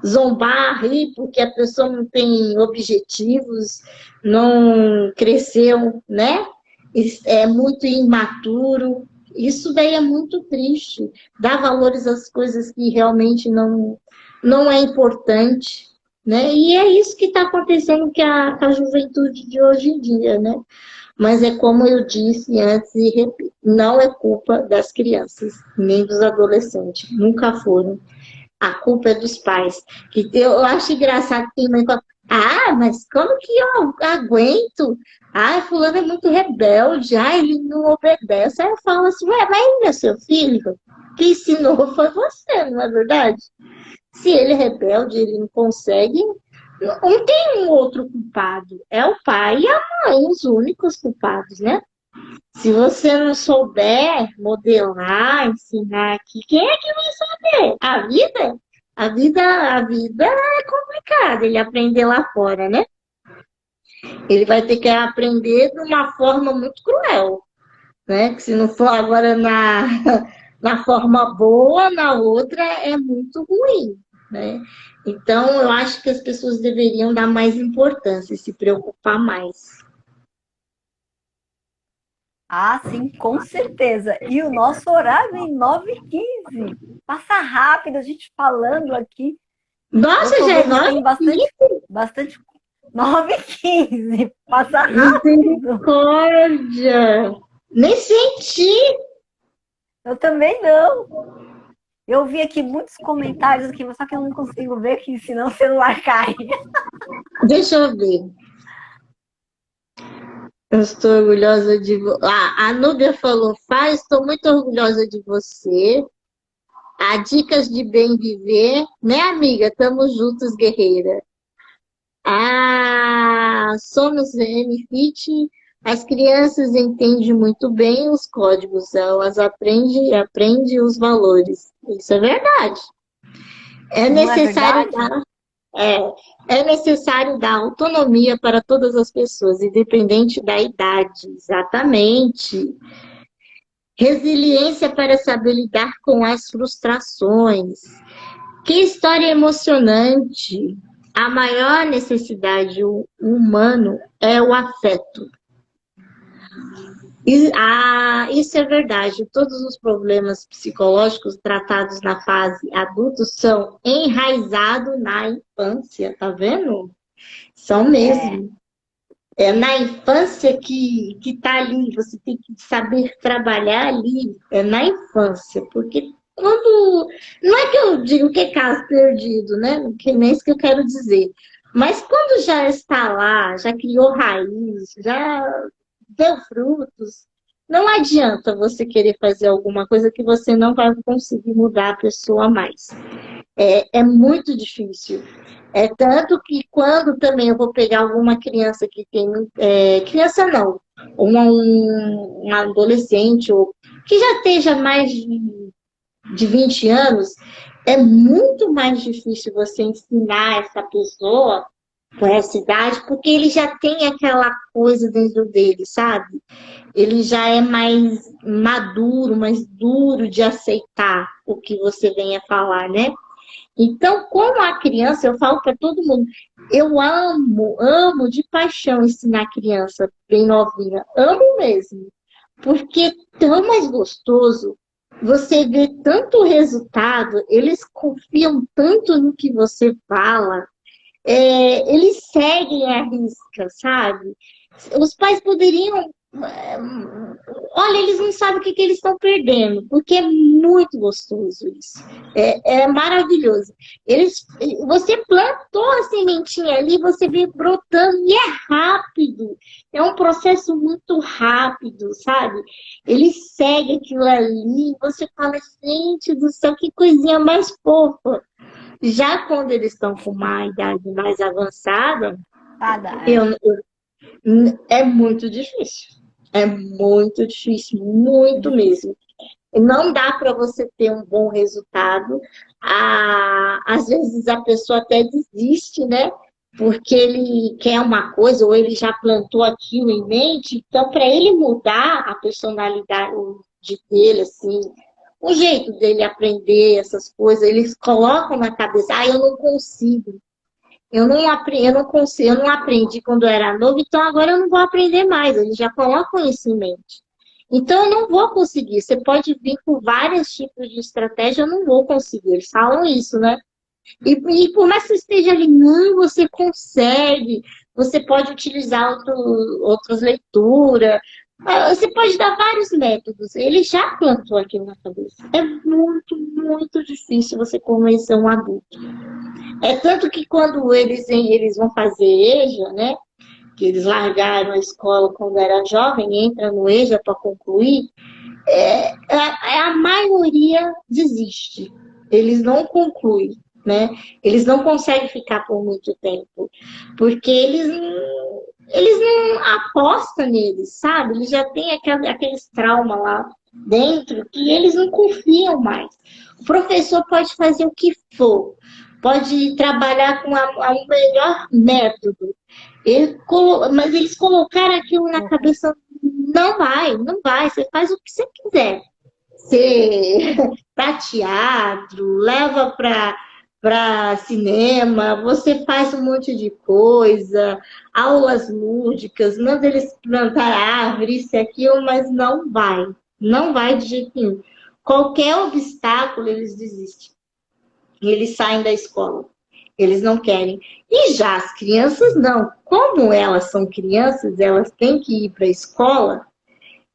zombar, rir, porque a pessoa não tem objetivos, não cresceu, né? É muito imaturo. Isso daí é muito triste. Dar valores às coisas que realmente não é importante, né? E é isso que está acontecendo com a juventude de hoje em dia, né? Mas é como eu disse antes e repito, não é culpa das crianças, nem dos adolescentes. Nunca foram. A culpa é dos pais. Que eu acho engraçado que tem mãe que fala, mas como que eu aguento? Fulano é muito rebelde. Ele não obedece. Aí eu falo assim, ué, mas ele é seu filho? Quem ensinou foi você, não é verdade? Se ele é rebelde, ele não consegue, não tem um outro culpado. É o pai e a mãe, os únicos culpados, né? Se você não souber modelar, ensinar aqui, quem é que vai saber? A vida? A vida é complicada ele aprender lá fora, né? Ele vai ter que aprender de uma forma muito cruel, né? Que se não for agora na forma boa, na outra é muito ruim, né? Então, eu acho que as pessoas deveriam dar mais importância e se preocupar mais. Ah, sim, com certeza. E o nosso horário é em 9h15. Passa rápido a gente falando aqui. Eu Nossa, tô já é vendo que nove? tem bastante 9h15. Passa rápido. Misericórdia! Nem senti! Eu também não. Eu vi aqui muitos comentários aqui, só que eu não consigo ver, que senão o celular cai. Deixa eu ver. Eu estou orgulhosa de você. A Núbia falou, Fá, estou muito orgulhosa de você. A Dicas de Bem Viver, né, amiga? Tamo juntos, guerreira. Somos NFIT. As crianças entendem muito bem os códigos, elas aprendem os valores. Isso é verdade. É Não é necessário verdade? dar, é, é necessário dar autonomia para todas as pessoas, independente da idade. Exatamente. Resiliência para saber lidar com as frustrações. Que história emocionante! A maior necessidade humana é o afeto. Isso é verdade. Todos os problemas psicológicos tratados na fase adulta são enraizados na infância, tá vendo? São É, mesmo. É na infância que tá ali, você tem que saber trabalhar ali, é na infância, porque quando. Não é que eu digo que é caso perdido, né? Que nem isso que eu quero dizer. Mas quando já está lá, já criou raiz, já deu frutos, não adianta você querer fazer alguma coisa que você não vai conseguir mudar a pessoa mais. É muito difícil. É tanto que quando também eu vou pegar alguma criança que tem. Criança não, um adolescente, ou que já esteja mais de 20 anos, é muito mais difícil você ensinar essa pessoa com essa idade, porque ele já tem aquela coisa dentro dele, sabe? Ele já é mais maduro, mais duro de aceitar o que você venha falar, né? Então, como a criança, eu falo para todo mundo, eu amo de paixão ensinar a criança bem novinha, amo mesmo, porque é tão mais gostoso, você vê tanto resultado, eles confiam tanto no que você fala, eles seguem a risca, sabe? Os pais poderiam. Olha, eles não sabem o que eles estão perdendo, porque é muito gostoso isso. É maravilhoso. Você plantou a sementinha ali, você vê brotando e é rápido. É um processo muito rápido, sabe? Ele segue aquilo ali, você fala, gente do céu, que coisinha mais fofa. Já quando eles estão com uma idade mais avançada, nada, eu, é muito difícil. É muito difícil, muito difícil. mesmo. Não dá para você ter um bom resultado. Às vezes a pessoa até desiste, né? Porque ele quer uma coisa ou ele já plantou aquilo em mente. Então, para ele mudar a personalidade dele, assim, o jeito dele aprender essas coisas, eles colocam na cabeça, eu não consigo. Eu não consigo, eu não aprendi quando eu era novo, então agora eu não vou aprender mais. Eles já colocam isso em mente. Então eu não vou conseguir. Você pode vir com vários tipos de estratégia, eu não vou conseguir. Eles falam isso, né? E por mais que você esteja ali, não, você consegue. Você pode utilizar outras leituras. Você pode dar vários métodos. Ele já plantou aquilo na cabeça. É muito, muito difícil você convencer um adulto. É tanto que quando eles vão fazer EJA, né? Que eles largaram a escola quando era jovem, entra no EJA para concluir, a maioria desiste. Eles não concluem, né? Eles não conseguem ficar por muito tempo, porque eles não apostam neles, sabe? Eles já têm aqueles traumas lá dentro que eles não confiam mais. O professor pode fazer o que for, pode trabalhar com o melhor método, mas eles colocaram aquilo na cabeça, não vai, não vai, você faz o que você quiser. Você para teatro, leva para cinema, você faz um monte de coisa, aulas lúdicas, manda eles plantar árvore, isso e aquilo, mas não vai. Não vai de jeito nenhum. Qualquer obstáculo, eles desistem. E eles saem da escola. Eles não querem. E já as crianças não. Como elas são crianças, elas têm que ir para a escola,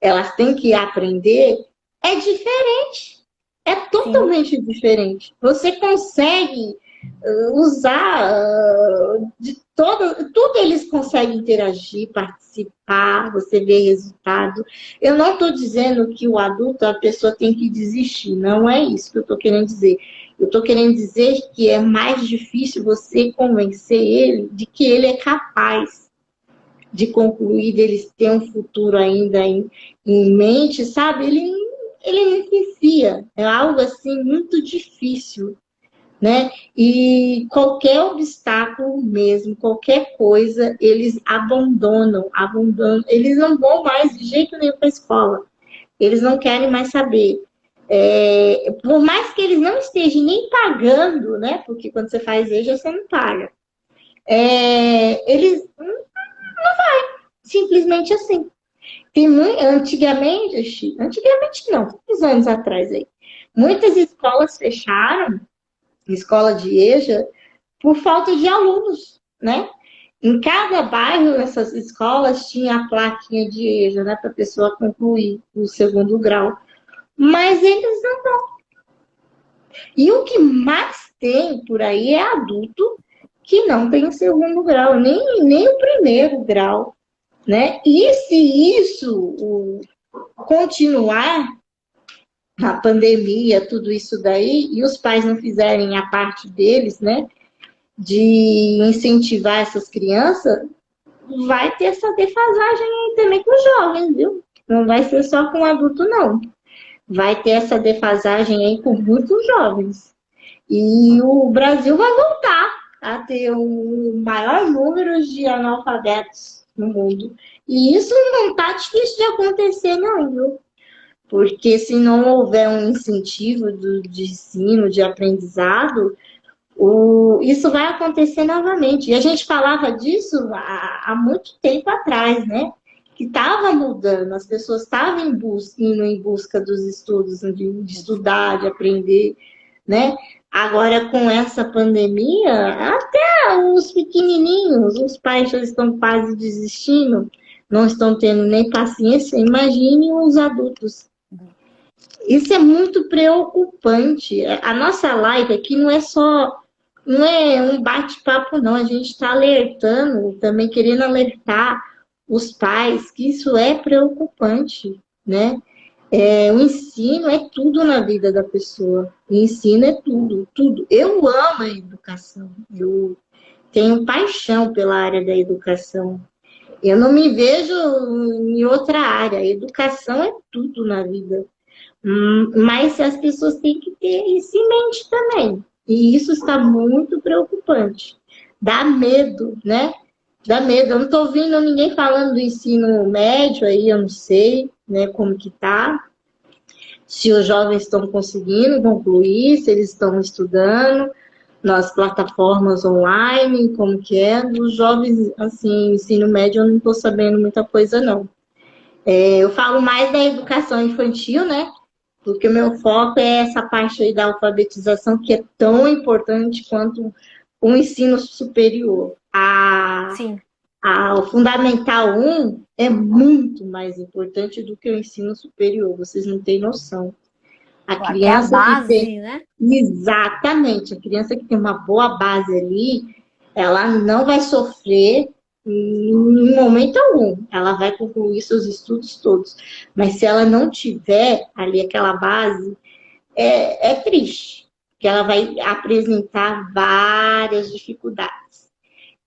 elas têm que aprender, é diferente. É Sim, totalmente diferente. Você consegue usar de tudo eles conseguem interagir, participar, você vê resultado. Eu não estou dizendo que o adulto, a pessoa tem que desistir, não é isso que eu estou querendo dizer. Eu estou querendo dizer que é mais difícil você convencer ele de que ele é capaz de concluir, deles ter um futuro ainda em mente, sabe? Ele não confia, é algo assim muito difícil, né? E qualquer obstáculo mesmo, qualquer coisa, eles abandonam, eles não vão mais de jeito nenhum para a escola, eles não querem mais saber. Por mais que eles não estejam nem pagando, né? Porque quando você faz EJA, você não paga. Eles simplesmente assim. Antigamente não, uns anos atrás aí, muitas escolas fecharam, escola de EJA, por falta de alunos, né? Em cada bairro, essas escolas tinha a plaquinha de EJA, né, para a pessoa concluir o segundo grau. Mas eles não dão. E o que mais tem por aí é adulto que não tem o segundo grau, nem o primeiro grau, né? E se isso continuar, a pandemia, tudo isso daí, e os pais não fizerem a parte deles, né, de incentivar essas crianças, vai ter essa defasagem aí também com os jovens, viu? Não vai ser só com o adulto, não. Vai ter essa defasagem aí com muitos jovens. E o Brasil vai voltar a ter o maior número de analfabetos no mundo. E isso não está difícil de acontecer, não, viu? Porque se não houver um incentivo de ensino, de aprendizado, isso vai acontecer novamente. E a gente falava disso há muito tempo atrás, né? Que estava mudando, as pessoas estavam indo em busca dos estudos, de estudar, de aprender, né? Agora, com essa pandemia, até os pequenininhos, os pais já estão quase desistindo, não estão tendo nem paciência, imagine os adultos. Isso é muito preocupante. A nossa live aqui não é um bate-papo, não. A gente está alertando, também querendo alertar os pais que isso é preocupante, né? O ensino é tudo na vida da pessoa. O ensino é tudo, tudo. Eu amo a educação. Eu tenho paixão pela área da educação. Eu não me vejo em outra área. A educação é tudo na vida. Mas as pessoas têm que ter isso em mente também. E isso está muito preocupante. Dá medo, né? Dá medo. Eu não estou ouvindo ninguém falando do ensino médio aí, eu não sei, né, como que tá. Se os jovens estão conseguindo concluir, se eles estão estudando nas plataformas online, como que é. Dos jovens, assim, ensino médio, eu não estou sabendo muita coisa, não. Eu falo mais da educação infantil, né? Porque o meu foco é essa parte aí da alfabetização, que é tão importante quanto o ensino superior. Sim. O Fundamental 1 é muito mais importante do que o ensino superior, vocês não têm noção. A criança é a base, que tem... né? Exatamente, a criança que tem uma boa base ali, ela não vai sofrer em momento algum. Ela vai concluir seus estudos todos. Mas se ela não tiver ali aquela base, é triste. Porque ela vai apresentar várias dificuldades.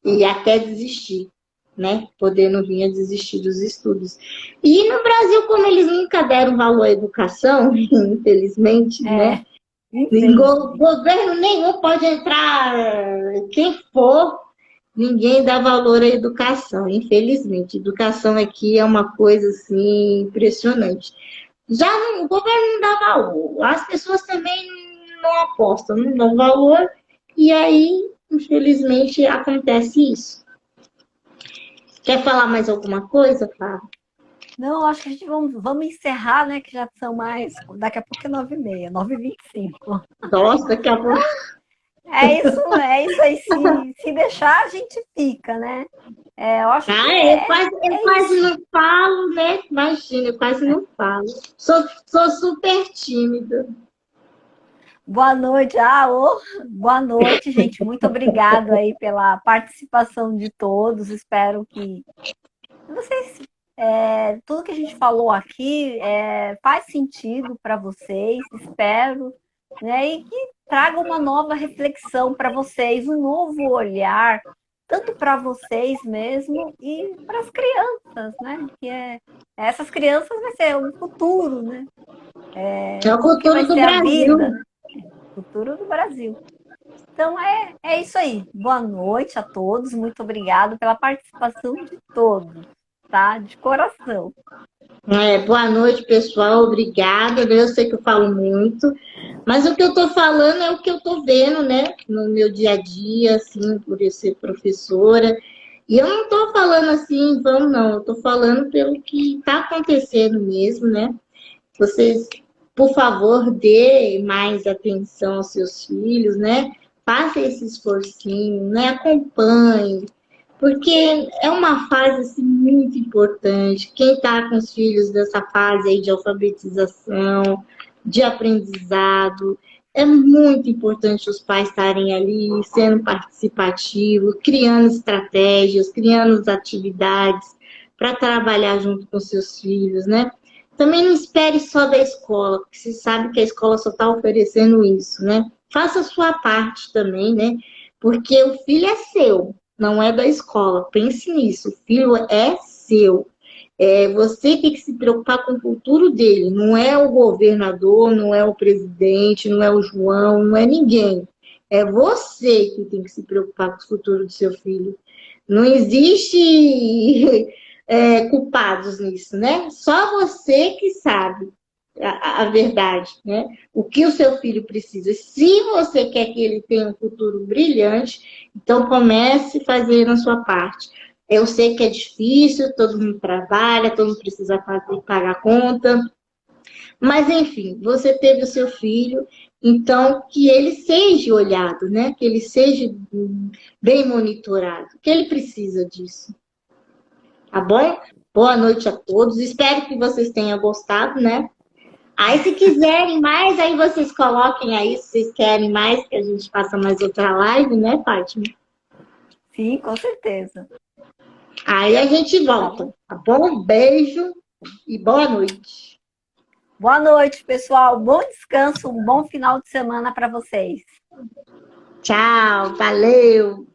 E até desistir, né? Podendo vir a desistir dos estudos. E no Brasil, como eles nunca deram valor à educação, infelizmente, né? Governo nenhum pode entrar, quem for, ninguém dá valor à educação, infelizmente. Educação aqui é uma coisa assim impressionante. O governo não dá valor, as pessoas também não apostam, não dão valor, e aí, infelizmente, acontece isso. Quer falar mais alguma coisa, Fábio? Não, acho que a gente vamos encerrar, né? Que já são mais. Daqui a pouco é 9h30, 9h25. Nossa, daqui a pouco. É isso aí. Se deixar, a gente fica, né? Eu acho que eu quase não falo, né? Imagina, eu quase não falo. Sou super tímida. Boa noite. Boa noite, gente. Muito obrigado aí pela participação de todos. Espero que vocês, tudo que a gente falou aqui faz sentido para vocês. Espero, né? E que traga uma nova reflexão para vocês, um novo olhar, tanto para vocês mesmo e para as crianças, né? Essas crianças vai ser o futuro, né? É o O que vai futuro do ser a Brasil. vida, né? Futuro do Brasil. Então é isso aí. Boa noite a todos. Muito obrigado pela participação de todos, tá? De coração. Boa noite, pessoal. Obrigada. Eu sei que eu falo muito, mas o que eu estou falando é o que eu estou vendo, né? No meu dia a dia, assim, por eu ser professora. E eu não estou falando assim, vamos, não. Eu estou falando pelo que está acontecendo mesmo, né? Vocês, por favor, dê mais atenção aos seus filhos, né? Faça esse esforcinho, né? Acompanhe, porque é uma fase assim, muito importante. Quem está com os filhos dessa fase aí de alfabetização, de aprendizado, é muito importante os pais estarem ali, sendo participativos, criando estratégias, criando atividades para trabalhar junto com seus filhos, né? Também não espere só da escola, porque você sabe que a escola só está oferecendo isso, né? Faça a sua parte também, né? Porque o filho é seu, não é da escola. Pense nisso, o filho é seu. Você tem que se preocupar com o futuro dele. Não é o governador, não é o presidente, não é o João, não é ninguém. É você que tem que se preocupar com o futuro do seu filho. Não existe culpados nisso, né? Só você que sabe a verdade, né? O que o seu filho precisa. Se você quer que ele tenha um futuro brilhante, então comece fazendo a sua parte. Eu sei que é difícil, todo mundo trabalha, todo mundo precisa fazer, pagar conta, mas enfim, você teve o seu filho, então que ele seja olhado, né? Que ele seja bem monitorado, que ele precisa disso. Tá bom? Boa noite a todos. Espero que vocês tenham gostado, né? Aí, se quiserem mais, aí vocês coloquem aí, se vocês querem mais, que a gente faça mais outra live, né, Fátima? Sim, com certeza. Aí a gente Tá volta, bom? tá bom? Beijo e boa noite. Boa noite, pessoal. Bom descanso, um bom final de semana para vocês. Tchau, valeu!